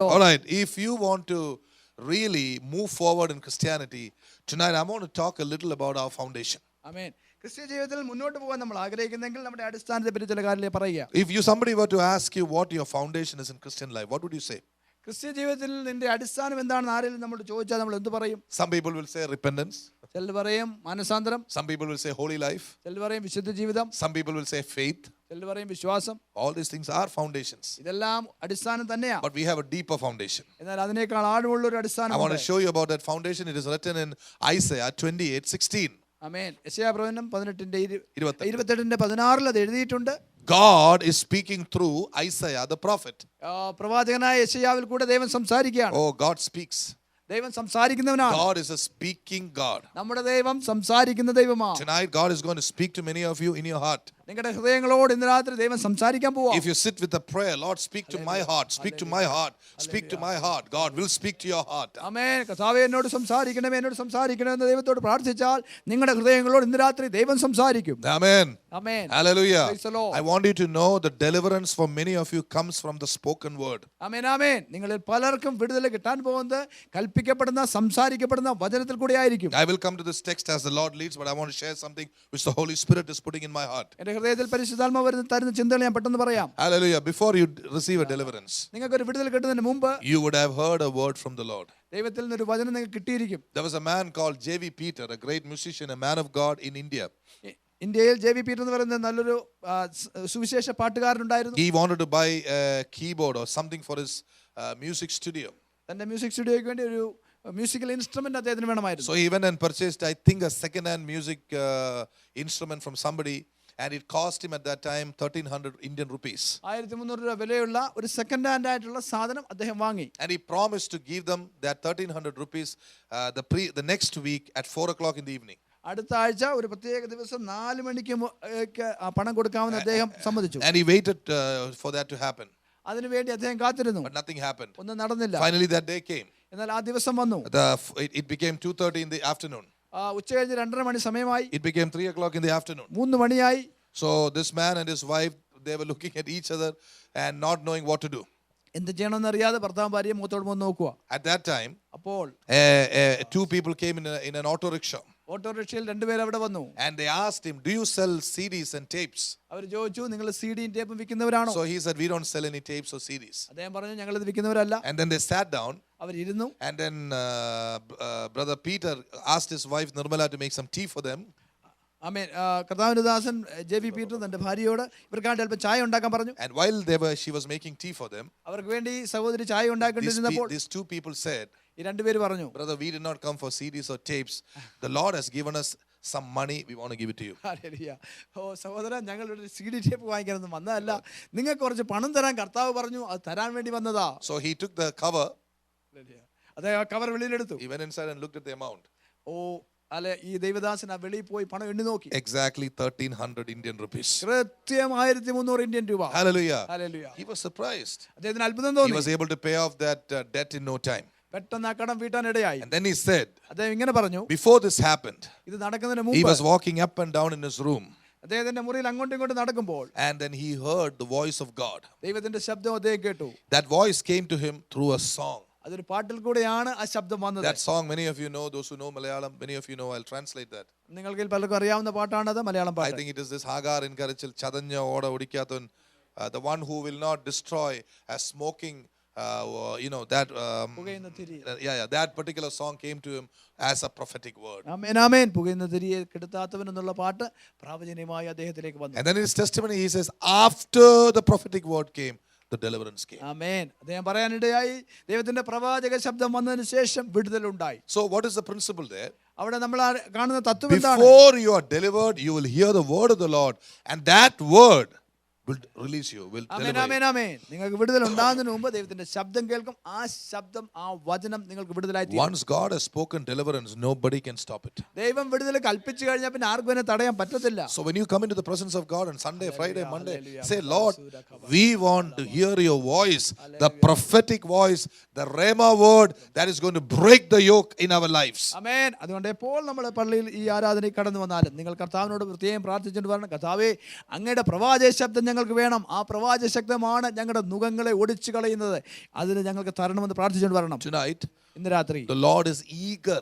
All right, if you want to really move forward in Christianity, tonight I want to talk a little about our foundation. Amen. ക്രിസ്ത്യ ജീവിതത്തിൽ മുന്നോട്ട് പോകാൻ നമ്മൾ ആഗ്രഹിക്കുന്നെങ്കിൽ നമ്മുടെ അടിസ്ഥാനത്തെ പറ്റി ചില കാര്യങ്ങൾ പറയുക. If somebody were to ask you what your foundation is in Christian life, what would you say? ക്രിസ്ത്യ ജീവിതത്തിൽ നിന്റെ അടിസ്ഥാനം എന്താണെന്ന് ആരെങ്കിലും നമ്മൾ ചോദിച്ചാൽ നമ്മൾ എന്ത് പറയും? Some people will say repentance. ചിലർ പറയും മാനസാന്തരം. Some people will say holy life. ചിലർ പറയും വിശുദ്ധ ജീവിതം. Some people will say faith. ചിലർ പറയും വിശ്വാസം. All these things are foundations. ഇതെല്ലാം അടിസ്ഥാനം തന്നെയാണ്. But we have a deeper foundation. എന്നാൽ അതിനേക്കാൾ ആഴമുള്ള ഒരു അടിസ്ഥാനം. I want to show you about that foundation. It is written in Isaiah 28:16. ആമേൻ. യെശയ്യാ പ്രവചനം 28:16 അത് എഴുതിയിട്ടുണ്ട്. God is speaking through Isaiah the prophet. പ്രവാചകനായ യെശയ്യാവിൽ കൂടെ ദൈവം സംസാരിക്കുകയാണ്. Oh, God speaks. ദൈവം സംസാരിക്കുന്നവനാണ്. God is a speaking God. നമ്മുടെ ദൈവം സംസാരിക്കുന്ന ദൈവമാണ്. Tonight God is going to speak to many of you in your heart. നിങ്ങളുടെ ഹൃദയങ്ങളോട് ഇന്ന് രാത്രി ദൈവം സംസാരിക്കാൻ പോവാ. If you sit with a prayer, Lord, speak to my heart, speak to my heart, speak to my heart. God will speak to your heart. ആമേൻ. കർത്താവേ എന്നോട് സംസാരിക്കണമേ, എന്നോട് സംസാരിക്കണമേ എന്ന് ദൈവത്തോട് പ്രാർത്ഥിച്ചാൽ നിങ്ങളുടെ ഹൃദയങ്ങളോട് ഇന്ന് രാത്രി ദൈവം സംസാരിക്കും. Amen. Amen. Hallelujah. Praise the Lord. I want you to know the deliverance for many of you comes from the spoken word. ആമേൻ ആമേൻ. നിങ്ങളിൽ പലർക്കും വിടുതൽ കിട്ടാൻ പോകുന്നത് കൽപ്പിക്കപ്പെടുന്ന സംസാരിക്കപ്പെടുന്ന വചനത്തിൽ കൂടി ആയിരിക്കും. I will come to this text as the Lord leads, but I want to share something which the Holy Spirit is putting in my heart. എൻ്റെ ഹൃദയത്തിൽ പരിശുദ്ധാത്മാവ് തരുന്ന ചിന്തകൾ ഞാൻ പെട്ടെന്ന് പറയാം. Hallelujah. Before you receive a deliverance, നിങ്ങൾക്ക് ഒരു വിടുതൽ കിട്ടുന്നതിന് മുമ്പ് you would have heard a word from the Lord. ദൈവത്തിൽ നിന്ന് ഒരു വചനം നിങ്ങൾക്ക് കിട്ടിയിരിക്കും. There was a man called J.V. Peter, a great musician, a man of God in India. ഇന്ത്യയിൽ ജെ.വി. പീറ്റർ എന്ന് പറയുന്ന നല്ലൊരു സുവിശേഷ പാട്ടുകാരനുണ്ടായിരുന്നു. He wanted to buy a keyboard or something for his music studio. തന്റെ മ്യൂസിക് സ്റ്റുഡിയോയ്ക്ക് വേണ്ടി ഒരു മ്യൂസിക്കൽ ഇൻസ്ട്രുമെന്റ് അദ്ദേഹത്തിന് വേണമായിരുന്നു. So he went and purchased, I think, a second-hand music instrument from somebody, and it cost him at that time 1,300 Indian rupees. 1300 രൂപ വിലയുള്ള ഒരു second hand ആയിട്ടുള്ള സാധനം അദ്ദേഹം വാങ്ങി. And he promised to give them that 1,300 rupees the next week at 4 o'clock in the evening. അടുത്ത ആഴ്ച ഒരു പ്രത്യേക ദിവസം 4 മണിക്ക് പണം കൊടുക്കാമെന്ന് അദ്ദേഹം സമ്മതിച്ചു. And he waited for that to happen. അതിനുവേണ്ടി അദ്ദേഹം കാത്തിരുന്നു. But nothing happened. ഒന്നും നടന്നില്ല. Finally that day came. എന്നാൽ ആ ദിവസം വന്നു. It became 2:30 in the afternoon. ഉച്ചകഴിഞ്ഞ് 2:30 മണി സമയമായി. It became 3 o'clock in the afternoon. 3 മണിയായി. So this man and his wife, they were looking at each other and not knowing what to do. എന്ത് ചെയ്യണമെന്ന് അറിയാതെ ഭർത്താവും ഭാര്യയും മുഖത്തോട് മുഖം നോക്കുക. At that time, അപ്പോൾ two people came in an auto rickshaw. ഓട്ടോറിക്ഷയിൽ 2 പേർ അവിടെ വന്നു. And they asked him, "Do you sell CDs and tapes?" അവർ ചോദിച്ചു, നിങ്ങൾ സിഡിയും ടേപ്പും വിൽക്കുന്നവരാണോ? So he said, "We don't sell any tapes or CDs." അദ്ദേഹം പറഞ്ഞു, ഞങ്ങൾ ഇത് വിൽക്കുന്നവരല്ല. And then they sat down. അവർ ഇരുന്നു. And then brother Peter asked his wife Nirmala to make some tea for them. ആമേൻ. കർത്താവിന്റെ ദാസൻ ജെ.വി. Peter തന്റെ ഭാര്യയോട് ഇവർക്കാണ്ട് അല്പം ചായ ഉണ്ടാക്കാൻ പറഞ്ഞു. And while she was making tea for them, അവർക്ക് വേണ്ടി സഹോദരി ചായ ഉണ്ടാക്കിക്കൊണ്ടിരുന്നപ്പോൾ these two people said, ഈ 2 പേര് പറഞ്ഞു, "Brother, we did not come for CDs or tapes. The Lord has given us some money. We want to give it to you." Hallelujah. ഓ സഹോദരൻ, ഞങ്ങൾ ഒരു സിഡി ടേപ്പ് വാങ്ങിക്കാനൊന്നും വന്നതല്ല, നിങ്ങൾക്ക് കുറച്ച് പണം തരാൻ കർത്താവ് പറഞ്ഞു, അത് തരാൻ വേണ്ടി വന്നതാ. So he took the cover. അദ്ദേഹം ആ കവർ വെളിയിലെടുത്തു. He went inside and looked at the amount. ഓ അല്ലെ, ഈ ദൈവദാസൻ ആ വെളിയിൽ പോയി പണം എണ്ണി നോക്കി. Exactly 1,300 Indian rupees. കൃത്യം 1300 ഇന്ത്യൻ രൂപ. Hallelujah. Hallelujah. He was surprised. അദ്ദേഹത്തിന് അത്ഭുതം He തോന്നി. was able to pay off that debt in no time. പെട്ടെന്ന് ആ കടം വീട്ടാൻ ഇടയായി. And then he said, അദ്ദേഹം ഇങ്ങനെ പറഞ്ഞു, before this happened, ഇത് നടക്കുന്നതിന് he മുമ്പ് was walking up and down in his room. അദ്ദേഹത്തിന്റെ മുറിയിൽ അങ്ങോട്ടും ഇങ്ങോട്ടും നടക്കുമ്പോൾ And then he heard the voice of God. ദൈവത്തിന്റെ ശബ്ദം അദ്ദേഹം കേട്ടു. That voice came to him through a song. അതൊരു പാട്ടിൽ കൂടെയാണ് ആ ശബ്ദം വന്നത്. That song, many of you know, those who know Malayalam, many of you know, I'll translate that. നിങ്ങൾക്ക് പലർക്കും അറിയാവുന്ന പാട്ടാണത്, മലയാളം I പാട്ട്. think it is this Hagar in Karachil, Chadanya Oda Odikyathun, the one who will not destroy as smoking, that, പുകയുന്ന തിരി. that particular song came to him as a prophetic word. ആമേൻ ആമേൻ. പുകയുന്ന തിരിയെ കെടുത്താത്തവൻ എന്നുള്ള പാട്ട് പ്രാവചനീയമായി അദ്ദേഹത്തിലേക്ക് വന്നു. And then in his testimony he says, after the prophetic word came, the deliverance came. ആമേൻ. അദ്ദേഹം പറയാനിടയായി, ദൈവത്തിന്റെ പ്രവാചക ശബ്ദം വന്നതിന് ശേഷം വിടുതലുണ്ടായി. So what is the principle there? അവിടെ നമ്മൾ കാണുന്ന തത്വം എന്താണ്? Before you are delivered, you will hear the word of the Lord, and that word will release you, will amen deliver amen you. ആമേൻ. നിങ്ങൾക്ക് വിടുതൽ ഉണ്ടാകുന്നതിന് മുമ്പ് ദൈവത്തിന്റെ ശബ്ദം കേൾക്കും. ആ ശബ്ദം, ആ വചനം നിങ്ങൾക്ക് വിടുതലായി തീരും. Once God has spoken deliverance, nobody can stop it. ദൈവം വിടുതൽ കൽപ്പിച്ചു കഴിഞ്ഞാൽ പിന്നെ ആർക്കും അതിനെ തടയാൻ പറ്റത്തില്ല. So when you come into the presence of God on Sunday, Friday, Monday, say, "Lord, we want to hear your voice, the prophetic voice, the Rhema word that is going to break the yoke in our lives." ആമേൻ. അതുകൊണ്ട് എപ്പോൾ നമ്മൾ പള്ളിയിൽ ഈ ആരാധനയിൽ കടന്നു വന്നാലും നിങ്ങൾ കർത്താവിനോട് പ്രത്യേകം പ്രാർത്ഥിച്ചിട്ട് പറയണം, കർത്താവേ, അങ്ങയുടെ പ്രവാചക ശബ്ദം ഞങ്ങൾ ഞങ്ങൾക്ക് വേണം. ആ പ്രവാചക ശബ്ദമാണ് ഞങ്ങളുടെ നുകങ്ങളെ ഒടിച്ചു കളയുന്നത്. അതിന് ഞങ്ങൾക്ക് തരണമെന്ന് പ്രാർത്ഥിച്ചുകൊണ്ട് വരണം. Tonight, ഇന്ന് രാത്രി the Lord is eager,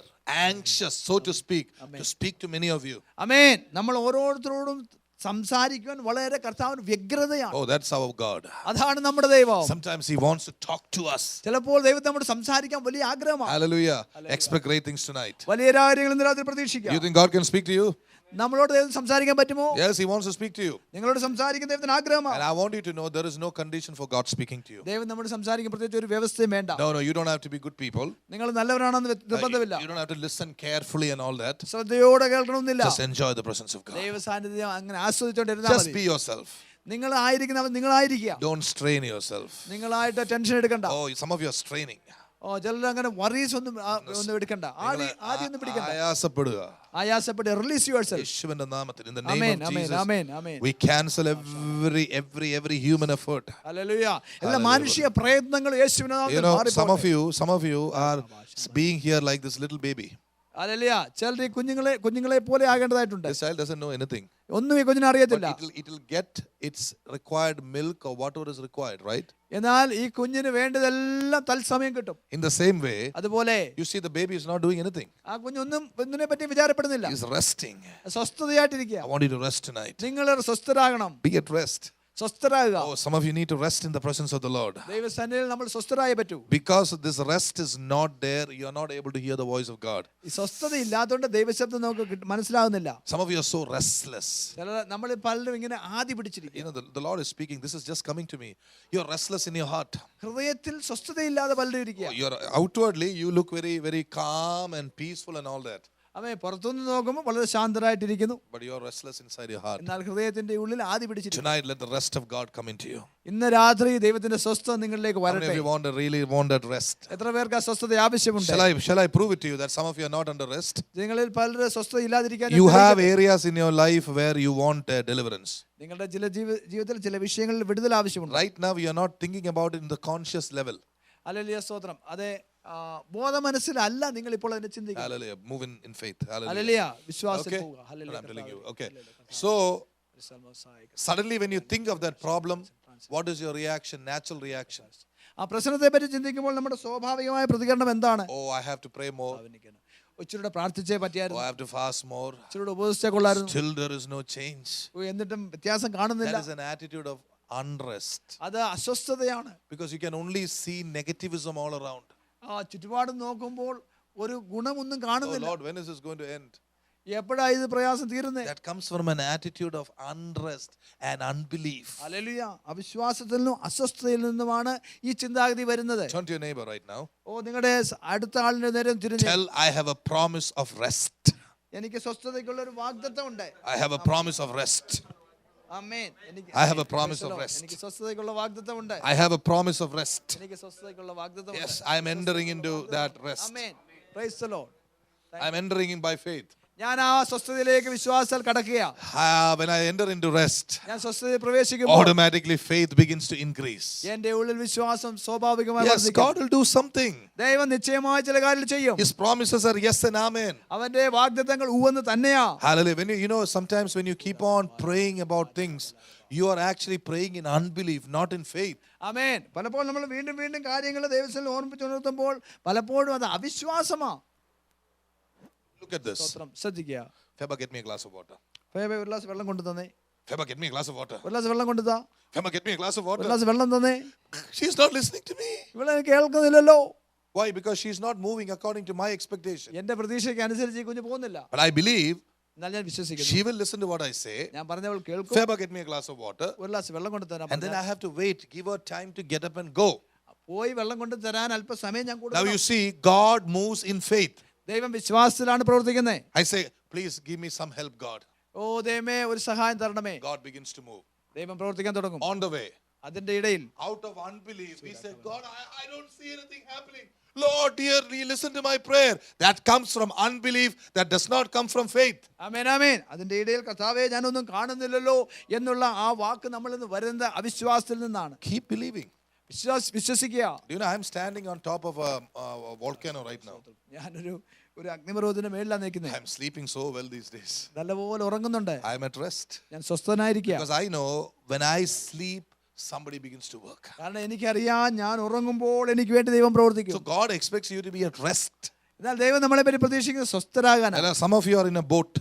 anxious, so to speak to many of you. ആമേൻ. നമ്മൾ ഓരോരുത്തരോടും സംസാരിക്കുവാൻ വളരെ കർത്താവിന് വ്യഗ്രതയാണ്. Oh, that's our God. അതാണ് നമ്മുടെ ദൈവം. Sometimes He wants to talk to us. ചിലപ്പോൾ ദൈവത്തെ നമ്മോട് സംസാരിക്കാൻ വലിയ ആഗ്രഹമാണ്. Hallelujah. Expect great things tonight. വലിയ കാര്യങ്ങൾ ഇന്ന് രാത്രി പ്രതീക്ഷിക്കാം. You think God can speak to you? നമ്മളോട് ദൈവം സംസാരിക്കാൻ പറ്റുമോ? Yes, He wants to speak to you. നിങ്ങളോട് സംസാരിക്കുന്ന ദൈവത്തിന് ആഗ്രഹമാണ്. And I want you to know there is no condition for God speaking to you. ദൈവം നമ്മോട് സംസാരിക്കാൻ പ്രത്യേകിച്ച് ഒരു വ്യവസ്ഥയും വേണ്ട. No, you don't have to be good people. നിങ്ങൾ നല്ലവരാണെന്ന് നിർബന്ധമില്ല. You don't have to listen carefully and all that. ശ്രദ്ധയോടെ കേൾക്കണമെന്നില്ല. Just enjoy the presence of God. ദൈവ സാന്നിധ്യം അങ്ങനെ ആസ്വദിച്ചുകൊണ്ടിരുന്നാൽ Just മതി. be yourself. നിങ്ങളായിരിക്കുന്നവർ നിങ്ങളായിരിക്കുക. Don't strain yourself. നിങ്ങളായിട്ട് ടെൻഷൻ എടുക്കണ്ട. Oh, some of you are straining. ചിലർ അങ്ങനെ വറീസ് ഒന്നും എടുക്കണ്ട. ആദ്യം ഒന്നും പിടിക്കണ്ട. ആയാസപ്പെടുക. Release yourself. യേശുവിന്റെ നാമത്തിൽ, in the name of Jesus, amen amen. we cancel every human effort. Hallelujah. എല്ലാ മാനുഷിക പ്രയത്നങ്ങൾ യേശുവിന്റെ നാമത്തിൽ മാറിപ്പോകട്ടെ. Some of you are being here like this little baby. Hallelujah. ചിലർ ഈ കുഞ്ഞുങ്ങളെ പോലെ ആകേണ്ടതായിട്ടുണ്ട്. This child doesn't know anything. ഒന്നും ഈ കുഞ്ഞിനെ അറിയത്തില്ല. It will get its required milk or whatever is required, right? എന്നാൽ ഈ കുഞ്ഞിന് വേണ്ടതെല്ലാം തൽസമയം കിട്ടും. In the same way, അതുപോലെ you see the baby is not doing anything. ആ കുഞ്ഞൊന്നിനെ പറ്റി വിചാരപ്പെടുന്നില്ല. He is resting. സ്വസ്ഥതയായിട്ടിരിക്കുക. I want you to rest tonight. നിങ്ങൾ സ്വസ്ഥരാകണം. Be at rest. സ്വസ്ഥരാകുക. Oh, some of you need to rest in the presence of the Lord. ദൈവസന്നിധിയിൽ നമ്മൾ സ്വസ്ഥരായേ പറ്റൂ. Because this rest is not there, you are not able to hear the voice of God. ഈ സ്വസ്ഥത ഇല്ലാത്തതുകൊണ്ട് ദൈവശബ്ദം നമുക്ക് മനസ്സിലാകുന്നില്ല. Some of you are so restless. നമ്മൾ പലരും ഇങ്ങനെ ആദി പിടിച്ചിരിക്കും. You know, the Lord is speaking. This is just coming to me. You are restless in your heart. ഹൃദയത്തിൽ സ്വസ്ഥതയില്ലാതെ പലരും ഇരിക്കുക. You are outwardly, you look very, very calm and peaceful and all that. അവൻ പുറത്തുനിന്ന് നോക്കുമ്പോൾ വളരെ ശാന്തരായിട്ടിരിക്കുന്നു. But you are restless inside your heart. എന്നാൽ ഹൃദയത്തിന്റെ ഉള്ളിൽ ആദി പിടിച്ചിരിക്കുന്നു. Tonight, let the rest of God come into you. ഇന്ന് രാത്രി ദൈവത്തിന്റെ സ്വസ്ഥത നിങ്ങളിലേക്ക് വരട്ടെ. If you really want that rest. എത്ര പേർക്ക് ആ സ്വസ്ഥത ആവശ്യമുണ്ട്? Shall I prove it to you that some of you are not under rest? നിങ്ങളിൽ പലരും സ്വസ്ഥത ഇല്ലാതിരിക്കാൻ You have areas in your life where you want deliverance. നിങ്ങളുടെ ചില ജീവിതത്തിൽ ചില വിഷയങ്ങളിൽ വിടുതൽ ആവശ്യമുണ്ട്. Right now, you are not thinking about it in the conscious level. Hallelujah സ്തോത്രം. അതെ, ബോധമനസ്സിലല്ല നിങ്ങൾ ഇപ്പോൾ അതിനെ ചിന്തിക്കുക. Hallelujah. Move in faith. Hallelujah. വിശ്വാസത്തിൽ Okay. പോവുക. Hallelujah. I'm telling you. Okay. So suddenly when you think of that problem, what is your reaction? Natural reaction? ആ പ്രശ്നത്തെ പറ്റി ചിന്തിക്കുമ്പോൾ നമ്മുടെ സ്വാഭാവികമായ പ്രതികരണം എന്താണ്? Oh, I have to pray more. ഇച്ചിരൂടെ പ്രാർത്ഥിച്ചേ Oh, പറ്റിയായിരുന്നു. I have to fast more. ഇച്ചിരൂടെ ഉപവസിച്ചേ കൊള്ളായിരുന്നു. Still there is no change. എന്നിട്ടും വ്യത്യാസം കാണുന്നില്ല. That is an attitude of unrest. അത് അസ്വസ്ഥതയാണ്. Because you can only see negativism all around. ചുറ്റുപാട് നോക്കുമ്പോൾ ഒരു ഗുണമൊന്നും Oh കാണുന്നില്ല. Lord, when is this going to end? എപ്പോഴാ ഇത് പ്രയാസം തീരുന്നേ? That comes from an attitude of unrest and unbelief. Hallelujah. അവിശ്വാസത്തിൽ നിന്നും അസ്വസ്ഥതയിൽ നിന്നുമാണ് ഈ ചിന്താഗതി വരുന്നത്. Turn to your neighbor right now. നിങ്ങളുടെ അടുത്ത ആളിന്റെ നേരം തിരിഞ്ഞ് Tell, I have a promise of rest. എനിക്ക് സ്വസ്ഥതയ്ക്കുള്ള ഒരു വാഗ്ദത്തം ഉണ്ട്. I have a promise of rest. Amen. I have a promise of rest. എനിക്ക് സ്വസ്ഥതയ്ക്കുള്ള വാഗ്ദത്തം ഉണ്ട്. I have a promise of rest. എനിക്ക് സ്വസ്ഥതയ്ക്കുള്ള വാഗ്ദത്തം ഉണ്ട്. Yes, I am entering into that rest. Amen. Praise the Lord. I am entering in by faith. ഞാൻ ആ സ്വസ്ഥതയിലേക്ക് വിശ്വാസത്താൽ കടക്കുകയാണ്. When I enter into rest, ഞാൻ സ്വസ്ഥതയിൽ പ്രവേശിക്കുമ്പോൾ automatically faith begins to increase. എൻ്റെ ഉള്ളിൽ വിശ്വാസം സ്വാഭാവികമായി Yes, God will do something. ദൈവം നിശ്ചയമായ ചില കാര്യങ്ങൾ ചെയ്യും. His promises are yes and amen. അവന്റെ വാഗ്ദത്തങ്ങൾ ഉവ്വെന്ന് തന്നെയാ. Hallelujah. When you know, sometimes when you keep on praying about things, you are actually praying in unbelief, not in faith. ആമേൻ. പലപ്പോഴും നമ്മൾ വീണ്ടും വീണ്ടും കാര്യങ്ങൾ ദൈവത്തിൽ ഓർമ്മിച്ചുണർത്തുമ്പോൾ പലപ്പോഴും അത് അവിശ്വാസമാ. Look at this. ശ്രദ്ധിക്കുക. Feba, get me a glass of water. ഒരു ഗ്ലാസ് വെള്ളം കൊണ്ടു തന്നെ. Feba, get me a glass of water. ഒരു ഗ്ലാസ് വെള്ളം കൊണ്ടു താ. Feba, get me a glass of ഒരു water. ഗ്ലാസ് വെള്ളം തന്നെ. She's not listening to me. ഇവളെ കേൾക്കുന്നില്ലല്ലോ. Why? Because she's not moving according to my expectation. എന്റെ പ്രതീക്ഷയ്ക്ക് അനുസരിച്ച് ഈ കുഞ്ഞ് പോകുന്നില്ല. But I believe എന്നാൽ ഞാൻ വിശ്വസിക്കുന്നു she will listen to what I say. ഞാൻ പറഞ്ഞവൾ കേൾക്കും. Feba, get me a glass of water. ഒരു ഗ്ലാസ് വെള്ളം കൊണ്ടു തരാം. And then I have to wait, give her time to get up and go. പോയി വെള്ളം കൊണ്ടു തരാൻ അല്പ സമയം ഞാൻ Now കൊടുക്കണം. you see, God moves in faith. ദൈവം വിശ്വാസത്തിലാണ് പ്രവർത്തിക്കുന്നത്. I say, please give me some help, God. ദൈവമേ ഒരു സഹായം തരണമേ. God begins to move. ദൈവം പ്രവർത്തിക്കാൻ തുടങ്ങും. On the way, അതിന്റെ ഇടയിൽ out of unbelief, we say, God, I don't see anything happening. Lord, dearly, listen to my prayer. That comes from unbelief. That does not come from faith. ആമേൻ ആമേൻ. അതിന്റെ ഇടയിൽ കർത്താവേ ഞാനൊന്നും കാണുന്നില്ലല്ലോ എന്നുള്ള ആ വാക്ക് നമ്മളിൽ നിന്ന് വരുന്നത് അവിശ്വാസത്തിൽ നിന്നാണ്. Keep believing. വിശ്വസിക്കുക. Do you know, I'm standing on top of a volcano right now. ഞാനൊരു ഒരു അഗ്നിപർവ്വതത്തിന്റെ മേളിലാണ് നിൽക്കുന്നത്. I'm sleeping so well these days. നല്ലപോലെ ഉറങ്ങുന്നുണ്ട്. I'm at rest. ഞാൻ സ്വസ്ഥനായിരിക്കുക. Because I know when I sleep, somebody begins to work. കാരണം എനിക്കറിയാം ഞാൻ ഉറങ്ങുമ്പോൾ എനിക്ക് വേണ്ടി ദൈവം So പ്രവർത്തിക്കും. God expects you to be at rest. എന്നാൽ ദൈവം നമ്മളെ പറ്റി പ്രതീക്ഷിക്കുന്നത് സ്വസ്ഥരാകാനാണ്. There are some of you are in a boat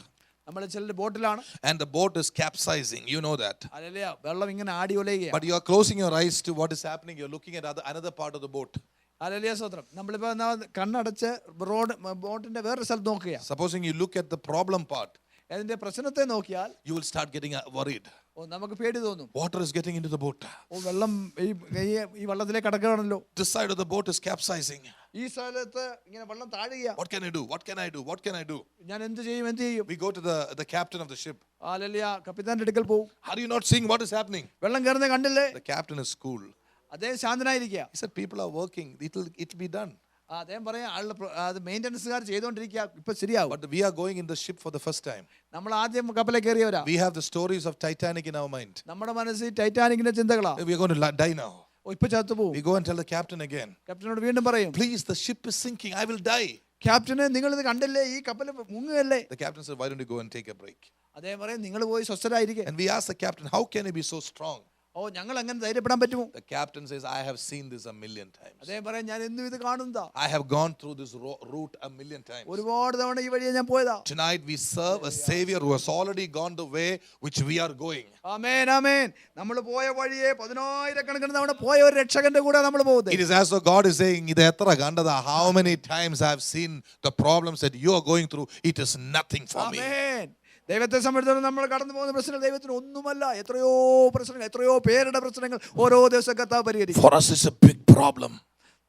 നമ്മൾ ചില ബോട്ടിലാണ്. and the boat is capsizing. You know that. അല്ലല്ല, വെള്ളം ഇങ്ങനെ ആടി ഒലയുകയാണ്. But you are closing your eyes to what is happening. You're looking at another part of the boat. Hallelujah, സ്തോത്രം. നമ്മളിപ്പോ കണ്ണടച്ച് ബോട്ടിന്റെ വേറൊരു സ്ഥലത്ത് നോക്കുക. Supposing you look at the problem part, അതിന്റെ പ്രശ്നത്തെ നോക്കിയാൽ you will start getting worried. നമുക്ക് പേടി തോന്നും. Water is getting into the boat. വെള്ളം ഈ വെള്ളത്തിലേക്ക് കടക്കുകയാണല്ലോ. This side of the boat is capsizing. ഈ സ്ഥലത്ത് ഇങ്ങനെ വെള്ളം താഴുകയാണ്. What can I do? What can I do? What can I do? ഞാൻ എന്ത് ചെയ്യും? We go to the captain of the ship. Hallelujah, കപ്പിത്താന്റെ അടുക്കൽ പോകും. Are you not seeing what is happening? വെള്ളം കയറുന്നത് കണ്ടില്ലേ? The captain is cool. അദ്ദേഹം ശാന്തനായിരിക്കുക. He said, people are working. It'll be done. അദ്ദേഹം പറയാം അത് മെയിൻ്റനൻസുകാർ ചെയ്തുകൊണ്ടിരിക്കുക, ഇപ്പൊ ശരിയാവും. But we are going in the ship for the first time. നമ്മൾ ആദ്യം കപ്പലിൽ കയറിയവരാ. We have the stories of Titanic in our mind. നമ്മുടെ മനസ്സിൽ ടൈറ്റാനിക്കിന്റെ ചിന്തകളാ. We are going to die now. ഇപ്പൊ ചത്തുപോകും. We go and tell the captain again. ക്യാപ്റ്റനോട് വീണ്ടും പറയും, Please, the ship is sinking. I will die. ക്യാപ്റ്റനെ നിങ്ങൾ ഇത് കണ്ടില്ലേ, ഈ കപ്പൽ മുങ്ങുകയല്ലേ? The captain said, why don't you go and take a break? അദ്ദേഹം പറയും, നിങ്ങൾ പോയി സ്വസ്ഥരായിരിക്കുക. And we asked the captain, how can he be so strong? ഞങ്ങൾ അങ്ങനെ ധൈര്യപ്പെടാൻ പറ്റുമോ? The captain says, I have seen this a million times. അദ്ദേഹം പറയും, ഞാൻ എന്നും ഇത് കാണുന്നതാ. I have gone through this route a million times. ഒരുപാട് തവണ ഈ വഴിയെ ഞാൻ പോയതാ. Tonight we serve a savior who has already gone the way which we are going. ആമേൻ, ആമേൻ. നമ്മൾ പോയ വഴിയെ 10,000 തവണ പോയ ഒരു രക്ഷകന്റെ കൂടെ നമ്മൾ പോകുന്നത്. It is as though God is saying, "Idu etra gandada, how many times I have seen the problems that you are going through, it is nothing for me." ആമേൻ. ദൈവത്തെ സംബന്ധിച്ചിടത്തോളം നമ്മൾ കടന്നു പോകുന്ന പ്രശ്നങ്ങൾ ദൈവത്തിന് ഒന്നുമല്ല. എത്രയോ പ്രശ്നങ്ങൾ, എത്രയോ പേരുടെ പ്രശ്നങ്ങൾ ഓരോ ദിവസം കർത്താവ് പരിഹരിക്കും. For us it's a big problem.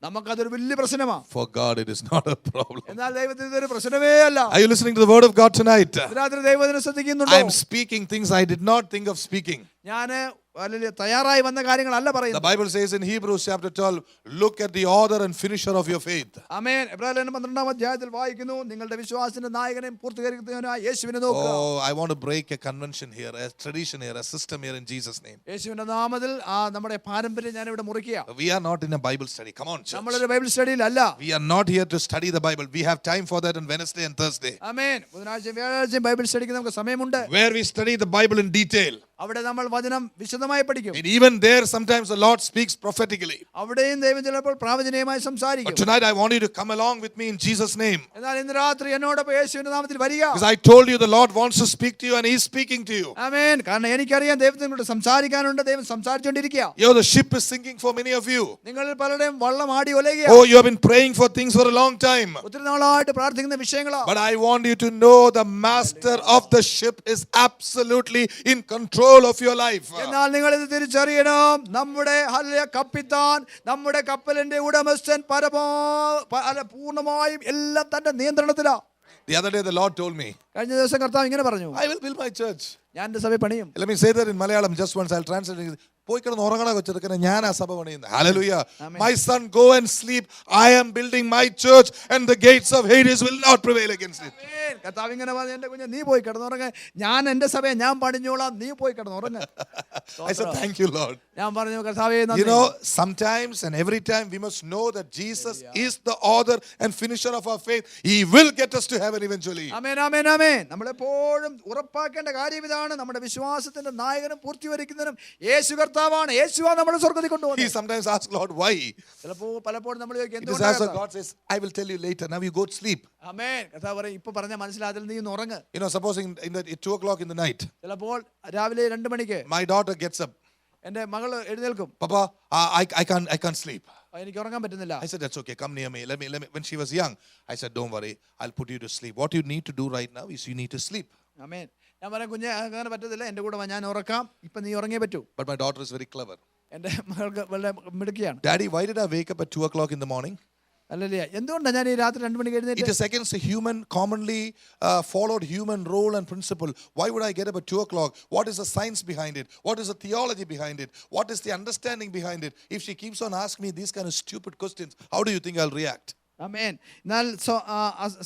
നമുക്കതൊരു വലിയ പ്രശ്നമാണ്. For God it is not a problem. എന്നാൽ ദൈവത്തിന് ഇതൊരു പ്രശ്നമേ അല്ല. Are you listening to the word of God tonight? രാത്രി ദൈവത്തിനെ ശ്രദ്ധിക്കുന്നുണ്ടോ? I am speaking things I did not think of speaking. ഞാൻ തയ്യാറായി വന്ന കാര്യങ്ങളല്ല The പറയുന്നത്. Bible says in Hebrews chapter 12, look at the author and finisher of your faith. ആമേൻ. എബ്രായർ 12-ാം അധ്യായത്തിൽ വായിക്കുന്നു, നിങ്ങളുടെ വിശ്വാസത്തിന്റെ നായകനെയും പൂർത്തീകരിക്കുന്നവനായ യേശുവിനെ നോക്കുക. Oh, I want to break a convention here, a tradition here, a system here in Jesus' name. യേശുവിന്റെ നാമത്തിൽ നമ്മുടെ പാരമ്പര്യം ഞാൻ ഇവിടെ മുറിക്കുക. We are not in a Bible study. Come on, church. നമ്മളൊരു Bible സ്റ്റഡിയിലല്ല. We are not here to study the Bible. We have time for that on Wednesday and Thursday, amen. ബുധനാഴ്ചയും വ്യാഴാഴ്ചയും ബൈബിൾ സ്റ്റഡിക്ക് നമുക്ക് സമയമുണ്ട്. where we study the Bible in detail. അവിടെ നമ്മൾ വചനം വിശദമായി പഠിക്കും. And even there, sometimes the Lord speaks prophetically. അവിടെയും ദൈവം ചിലപ്പോൾ പ്രാവചനീയമായി But സംസാരിക്കും. tonight, I want you to come along with me in Jesus' name. എന്നാൽ ഇന്ന് രാത്രി എന്നോടൊപ്പം യേശുവിന്റെ നാമത്തിൽ വരിക. Because I told you the Lord wants to speak to you and He's speaking to you. ആമേൻ. കാരണം എനിക്കറിയാം ദൈവത്തിനോട് സംസാരിക്കാനുണ്ട്. ദൈവം സംസാരിച്ചുകൊണ്ടിരിക്കുക. The ship is sinking for many of you. നിങ്ങളിൽ പലരുടെയും വള്ളം ആടി ഒലയുക. Oh, you have been praying for things for a long time. ഒത്തിരി നാളായിട്ട് പ്രാർത്ഥിക്കുന്ന വിഷയങ്ങളാ. But I want you to know the master of the ship is absolutely in control of your life. എന്നാൽ നിങ്ങൾ ഇത് തിരിച്ചറിയണം, നമ്മുടെ കപ്പിത്താൻ, നമ്മുടെ കപ്പലിന്റെ ഉടമസ്ഥൻ പൂർണ്ണമായും എല്ലാം തന്റെ നിയന്ത്രണത്തിലാ. The other day the Lord told me, കഴിഞ്ഞ ദിവസം കർത്താവ് ഇങ്ങനെ പറഞ്ഞു, I will build my church. ഞാൻ എന്റെ സഭ പണിയും. Let me say that in Malayalam just once. I'll translate it. പോയി കിടന്ന് ഉറങ്ങണ കൊച്ചെടുക്കണേ, ഞാൻ ആ സഭ പണിയുന്നത്. Hallelujah. My son, go and sleep. I am building my church and the gates of Hades will not prevail against it. കർത്താവ് ഇങ്ങനെ പറഞ്ഞു, എന്റെ കുഞ്ഞ് നീ പോയി കിടന്നുറങ്ങ, ഞാൻ എന്റെ സഭയെ ഞാൻ പണിഞ്ഞോളാം, നീ പോയി കിടന്നുറങ്ങ. I said, thank you, Lord. ഞാൻ പറഞ്ഞു, കർത്താവേ നന്ദി. You know, sometimes and every time we must know that Jesus is the author and finisher of our faith. He will get us to heaven eventually. ആമേൻ, ആമേൻ, ആമേൻ. നമ്മളെപ്പോഴും ഉറപ്പാക്കേണ്ട കാര്യം ഇതാണ്, നമ്മുടെ വിശ്വാസത്തിന്റെ നായകനും പൂർത്തീകരിക്കുന്നതിനും യേശു കർത്താവാണ്. യേശുവാണ് നമ്മളെ സ്വർഗ്ഗത്തിൽ കൊണ്ടുപോകുന്നത്. He sometimes asks, Lord, why? പലപ്പോഴും നമ്മൾ ചോദിക്കും, It is as though God says, I will tell you later. Now you go to sleep. ആമേൻ. കർത്താവ് പറയും, ഇപ്പൊ പറഞ്ഞ മനസ്സിലാതിൽ നീ ഒന്ന് ഉറങ്ങ്. You know, supposing at 2 o'clock in the night, ചിലപ്പോൾ രാവിലെ 2 മണിക്ക് my daughter gets up. എന്റെ മകള് എഴുന്നേൽക്കും. Papa, I can't sleep. എനിക്ക് ഉറങ്ങാൻ പറ്റുന്നില്ല. I said, that's okay. Come near me. Let me. When she was young, I said, don't worry. I'll put you to sleep. What you need to do right now is you need to sleep. ആമേൻ. ഞാൻ പറയാം, കുഞ്ഞെ അങ്ങനെ പറ്റത്തില്ല, എന്റെ കൂടെ ഞാൻ ഉറക്കാം, ഇപ്പൊ നീ ഉറങ്ങിയേ പറ്റൂ. But my daughter is very clever. എന്റെ മകൾക്ക് വളരെ മിടുക്കിയാണ്. Daddy, why did I wake up at 2 o'clock in the morning? അല്ലല്ലേ, എന്തുകൊണ്ടാണ് ഞാൻ ഈ രാത്രി 2 മണിക്ക് It എഴുന്നേറ്റ്? is against the commonly followed human role and principle. Why would I get up at 2 o'clock? What is the science behind it? What is the theology behind it? What is the understanding behind it? If she keeps on asking me these kind of stupid questions, how do you think I'll react? ആമേൻ. എന്നാൽ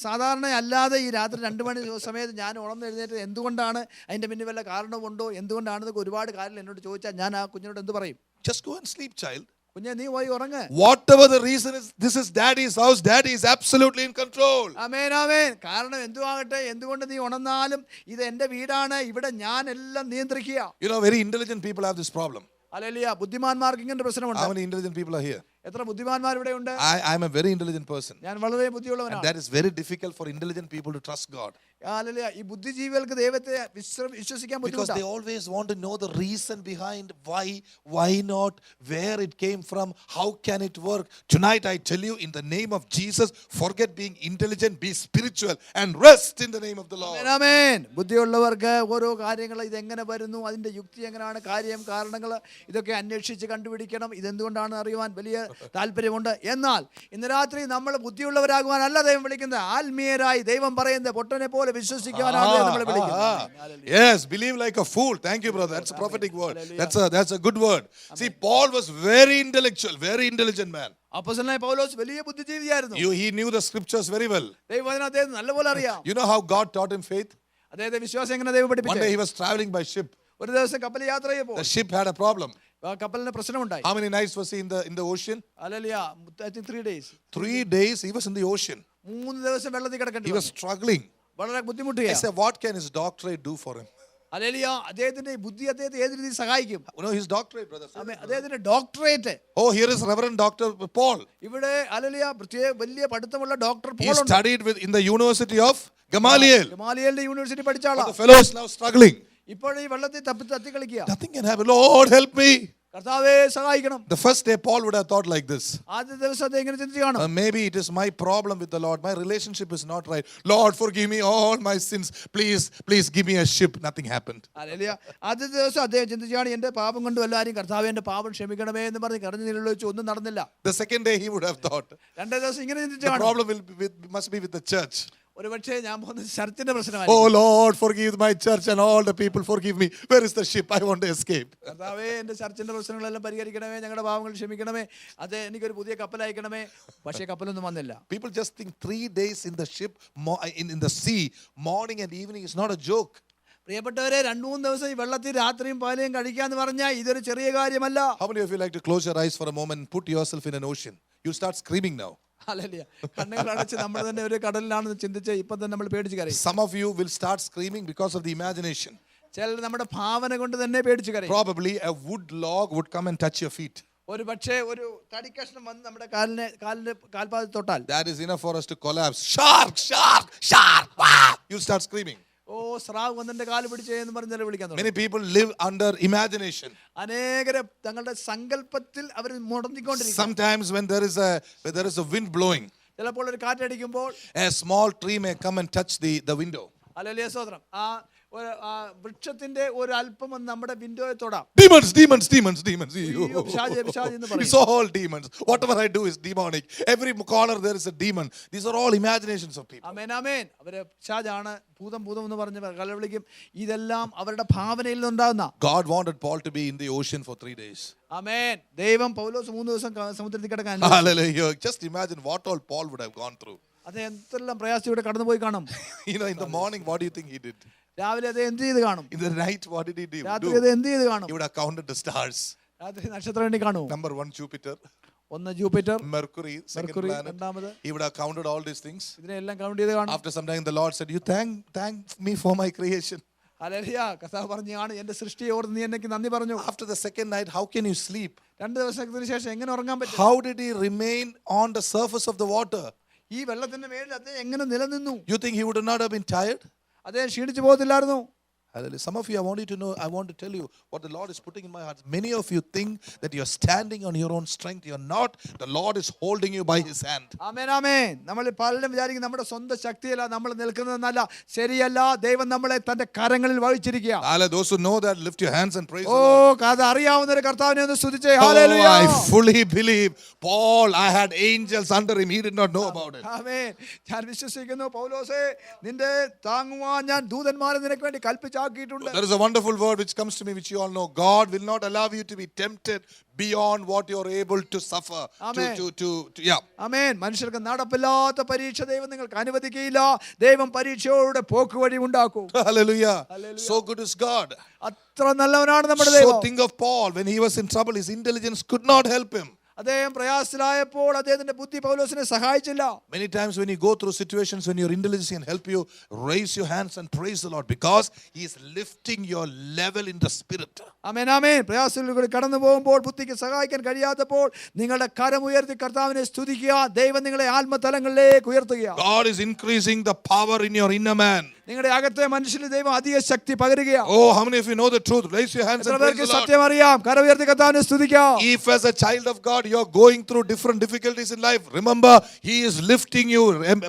സാധാരണ അല്ലാതെ ഈ രാത്രി 2 മണി സമയത്ത് ഞാൻ ഉണർന്നെഴുന്നേറ്റ് എന്തുകൊണ്ടാണ്, അതിന്റെ പിന്നിൽ വല്ല കാരണമുണ്ടോ, എന്തുകൊണ്ടാണെന്നൊക്കെ ഒരുപാട് കാര്യങ്ങൾ എന്നോട് ചോദിച്ചാൽ ഞാൻ ആ കുഞ്ഞിനോട് എന്ത് പറയും? Just go and sleep, child. കുഞ്ഞെ നീ പോയി ഉറങ്ങ്. Whatever the reason is, this is daddy's house. Daddy is absolutely in control. ആമേൻ ആമേൻ. കാരണം എന്തുവാകട്ടെ, എന്തുകൊണ്ട് നീ ഉണർന്നാലും ഇത് എന്റെ വീടാണ്, ഇവിടെ ഞാൻ എല്ലാം നിയന്ത്രിക്കുക. You know, very intelligent people have this problem. Hallelujah. ബുദ്ധിമാന്മാർക്ക് ഇങ്ങനൊരു പ്രശ്നമുണ്ട്. How many intelligent people are here? എത്ര ബുദ്ധിമാന്മാർ ഇവിടെ ഉണ്ട്? I'm a very intelligent person. ഞാൻ വളരെ And ബുദ്ധിയുള്ളവനാണ്. that is very difficult for intelligent people to trust God. Hallelujah. ഈ ബുദ്ധിജീവികൾക്ക് ദൈവത്തെ വിശ്വസിക്കാൻ Because ബുദ്ധിമുട്ടാണ്. they always want to know the reason behind why not, where it came from, how can it work. Tonight I tell you, in the name of Jesus, forget being intelligent, be spiritual and rest in the name of the Lord. ആമേൻ ആമേൻ. ബുദ്ധിയുള്ളവർക്ക് ഓരോ കാര്യങ്ങൾ ഇതെങ്ങനെ വരുന്നു, അതിന്റെ യുക്തി എങ്ങനെയാണ്, കാരണങ്ങൾ ഇതൊക്കെ അന്വേഷിച്ച് കണ്ടുപിടിക്കണം. ഇതെന്തുകൊണ്ടാണ് അറിയുവാൻ വലിയ താല്പര്യമുണ്ട്. എന്നാൽ ഇന്ന് രാത്രി നമ്മൾ ബുദ്ധിയുള്ളവരാകുവാനല്ല ദൈവം വിളിക്കുന്നത്. ആത്മീയരായി ദൈവം പറയുന്നത് പൊട്ടനെ പോലെ വിശ്വസിക്കാനാണ് നമ്മൾ വിളിക്കുന്നത്. Yes, believe like a fool. Thank you, brother. That's a prophetic word. That's a good word. See, Paul was very intellectual, very intelligent man. അപ്പോസ്തലനായ പൗലോസ് വലിയ ബുദ്ധിജീവിയായിരുന്നു. He knew the scriptures very well. ദൈവവചനം അദ്ദേഹത്തിന് നല്ലപോലെ അറിയാം. You know how God taught him faith? അദ്ദേഹത്തെ വിശ്വാസം എങ്ങനെ ദൈവം One day പഠിപ്പിച്ചു? he was traveling by ship. ഒരു ദിവസം കപ്പൽ യാത്ര ചെയ്യപ്പോൾ The ship had a problem. കപ്പലിന് പ്രശ്നമുണ്ടായി. How many nights was he in the ocean? Hallelujah. I think 3 days. 3 days he was in the ocean. 3 ദിവസം വെള്ളത്തിൽ കിടക്കേണ്ടി He was വന്നു. struggling. വളരെ I ബുദ്ധിമുട്ടിയാ. said, what can his doctorate do for him? Hallelujah. അദ്ദേഹത്തിന്റെ ബുദ്ധി അദ്ദേഹത്തെ ഏത് രീതിയിൽ സഹായിക്കും? You know, his doctorate, brother. അദ്ദേഹത്തിന്റെ doctorate. Oh, here is Reverend Dr. Paul. ഇവിടെ ഹല്ലേലൂയ പ്രത്യേക വലിയ പഠിത്തമുള്ള ഡോക്ടർ He പോൾ ഉണ്ട്. studied in the University of Gamaliel. ഗമാലിയേലിന്റെ യൂണിവേഴ്സിറ്റി പഠിച്ച ആളാ. The fellow is now struggling. ഇപ്പോൾ ഈ വെള്ളത്തിൽ തത്തി കളിക്കുക. Nothing can happen. Lord, help me. കർത്താവേ സഹായിക്കണം. The first day, Paul would have thought like this. ആദ്യ ദിവസം അദ്ദേഹം ഇങ്ങനെ ചിന്തിച്ചു കാണും. Maybe it is my problem with the Lord. My relationship is not right. Lord, forgive me all my sins. Please give me a ship. Nothing happened. Hallelujah. ആദ്യ ദിവസം അദ്ദേഹം ചിന്തിച്ചാണ് എന്റെ പാപം കൊണ്ട് എല്ലാവരും കർത്താവേ എന്റെ പാപം ക്ഷമിക്കണമേ എന്ന് പറഞ്ഞ് കരഞ്ഞു നിലവിളിച്ചു. ഒന്നും നടന്നില്ല. The second day, he would have thought, രണ്ടാം ദിവസം ഇങ്ങനെ ചിന്തിച്ചു the കാണും. problem must be with the church. ഒരു പക്ഷേ ഞാൻ പോകുന്നത് ചർച്ചിന്റെ Oh പ്രശ്നമായിരിക്കും. Lord, forgive my church and all the people. Forgive me. Where is the ship? I want to escape. കർത്താവേ എന്റെ ചർച്ചിന്റെ പ്രശ്നങ്ങളെല്ലാം പരിഹരിക്കണമേ, ഞങ്ങളുടെ പാവങ്ങൾ ക്ഷമിക്കണമേ, അത് എനിക്കൊരു പുതിയ കപ്പൽ അയക്കണമേ. പക്ഷേ കപ്പലൊന്നും വന്നില്ല. People just think 3 days in the ship, in the sea, morning and evening is not a joke. പ്രിയപ്പെട്ടവരെ, 2-3 ദിവസം ഈ വെള്ളത്തിൽ രാത്രിയും പകലും കഴിക്കാന്ന് പറഞ്ഞാൽ ഇതൊരു ചെറിയ കാര്യമല്ല. How many of you like to close your eyes for a moment and put yourself in an ocean? You start screaming now. Hallelujah. കണ്ണുകൾ അടച്ച് നമ്മൾ തന്നെ ഒരു കടലിലാണെന്ന് ചിന്തിച്ച് ഇപ്പൊ തന്നെ നമ്മൾ പേടിച്ച് കരയും. Some of you will start screaming because of the imagination. ചിലർ നമ്മുടെ ഭാവന കൊണ്ട് തന്നെ പേടിച്ച് കരയും. Probably a wood log would come and touch your feet. ഒരു പക്ഷേ ഒരു തടിക്കഷ്ണം വന്ന് നമ്മുടെ കാലിന്റെ കാൽപാദത്തിൽ തൊട്ടാൽ That is enough for us to collapse. Shark, shark, shark. Wow. You start screaming. ഓ സ്രാവ് വന്നെന്റെ കാല് പിടിച്ചേ എന്ന് പറഞ്ഞാൽ വിളിക്കാൻ തുടങ്ങും. Many people live under imagination. അനേകരെ തങ്ങളുടെ സങ്കല്പത്തിൽ അവർ മുടങ്ങിക്കൊണ്ടിരിക്കും. Sometimes when there is a wind blowing, ചിലപ്പോൾ ഒരു കാറ്റടിക്കുമ്പോൾ a small tree may come and touch the window. Hallelujah സ്തോത്രം. വൃക്ഷത്തിന്റെ ഒരു അല്പം വന്ന് നമ്മുടെ വിൻഡോയെ തൊടാം. Demons. പിശാച് എന്ന് പറയും. It's all demons. Whatever I do is demonic. Every corner there is a demon. These are all imaginations of people. ആമേൻ ആമേൻ. അവര് പിശാചാണ്, ഭൂതം എന്ന് പറഞ്ഞ് കലവിളിക്കും. ഇതെല്ലാം അവരുടെ ഭാവനയിൽ നിന്നുണ്ടാകുന്ന. God wanted Paul to be in the ocean for 3 days. ആമേൻ. ദൈവം പൗലോസ് 3 ദിവസം സമുദ്രത്തിൽ കിടക്കാൻ. Hallelujah. Just imagine what all Paul would have gone through. അത് എന്തെല്ലാം പ്രയാസത്തിലൂടെ കടന്നുപോയി കാണും. You know, in the morning, what do you think he did? രാവിലെ അത് എന്ത് ചെയ്ത് കാണും? In the night, what did he do? രാത്രി അത് എന്ത് ചെയ്ത് കാണും? He would have counted the stars. രാത്രി നക്ഷത്രം എണ്ണി കാണും. Number 1, Jupiter. ഒന്ന് ജൂപ്പിറ്റർ, Mercury, second planet. രണ്ടാമത്. He would have counted all these things. ഇതിനെല്ലാം കൗണ്ട് ചെയ്ത് കാണും. After some time, the Lord said, "You thank me for my creation." Hallelujah. കർത്താവ് പറഞ്ഞാണ് എന്റെ സൃഷ്ടിയെ ഓർത്ത് നീ എനിക്ക് നന്ദി പറഞ്ഞു. After the second night, how can you sleep? 2 ദിവസത്തിന് ശേഷം എങ്ങനെ ഉറങ്ങാൻ പറ്റും? How did he remain on the surface of the water? ഈ വെള്ളത്തിന്റെ മേലിൽ അദ്ദേഹം എങ്ങനെ നിലനിന്നു? You think he would not have been tired? അദ്ദേഹം ക്ഷീണിച്ചു പോകത്തില്ലായിരുന്നു. Hallelujah. Some of you, I want to tell you what the Lord is putting in my heart. Many of you think that you're standing on your own strength. You're not. The Lord is holding you by His hand. ആമേൻ ആമേൻ. നമ്മൾ പലരും വിചാരിക്കും നമ്മുടെ സ്വന്തം ശക്തിയല്ല നമ്മൾ നിൽക്കുന്നതെന്നല്ല. ശരിയല്ല. ദൈവം നമ്മളെ തന്റെ കരങ്ങളിൽ വഹിച്ചിരിക്കുക. Hallelujah. Those who know that, lift your hands and praise the oh Lord. അത് അറിയാവുന്ന ഒരു കർത്താവിനെ ഒന്ന് സ്തുതിച്ചേ. Oh, hallelujah. I fully believe. Paul, I had angels under him. He did not know about it. ആമേൻ. ഞാൻ വിശ്വസിക്കുന്നു പൗലോസേ, നിന്റെ താങ്ങുവാൻ ഞാൻ ദൂതന്മാരെ നിനക്ക് വേണ്ടി കൽപ്പിച്ചാക്കിയിട്ടുണ്ട്. There is a wonderful word which comes to me, which you all know. God will not allow you to be tempted beyond what you are able to suffer. Amen. Yeah. ആമേൻ. മനുഷ്യർക്ക് നടപ്പില്ലാത്ത പരീക്ഷ ദൈവം നിങ്ങൾക്ക് അനുവദിക്കുകയില്ല. ദൈവം പരീക്ഷയോടെ പോക്കുവഴി ഉണ്ടാക്കും. Hallelujah. Hallelujah. So good is God. അത്ര നല്ലവനാണ് നമ്മുടെ So ദൈവം. think of Paul when he was in trouble. His intelligence could not help him. അദ്ദേഹം പ്രയാസത്തിലായപ്പോൾ അദ്ദേഹത്തിന്റെ ബുദ്ധി പൗലോസിനെ സഹായിച്ചില്ല. Many times when you go through situations when your intelligence can help you, raise your hands and praise the Lord because He is lifting your level in the spirit. ആമേൻ ആമേൻ. പ്രയാസത്തിലൂടെ കടന്നു പോകുമ്പോൾ ബുദ്ധിക്ക് സഹായിക്കാൻ കഴിയാത്തപ്പോൾ നിങ്ങളുടെ കരമുയർത്തി കർത്താവിനെ സ്തുതിക്കുക. ദൈവം നിങ്ങളെ ആത്മതലങ്ങളിലേക്ക് ഉയർത്തുക. God is increasing the power in your inner man. നിങ്ങളുടെ അകത്തെ മനുഷ്യന് ദൈവം അധിക ശക്തി പകരുകയാണ്. Oh, how many of you know the truth? Raise your hands and praise the Lord. സത്യം അറിയാം. കരമുയർത്തി കർത്താവിനെ സ്തുതിക്കാം. If as a child of God you are going through different difficulties in life, remember He is lifting you,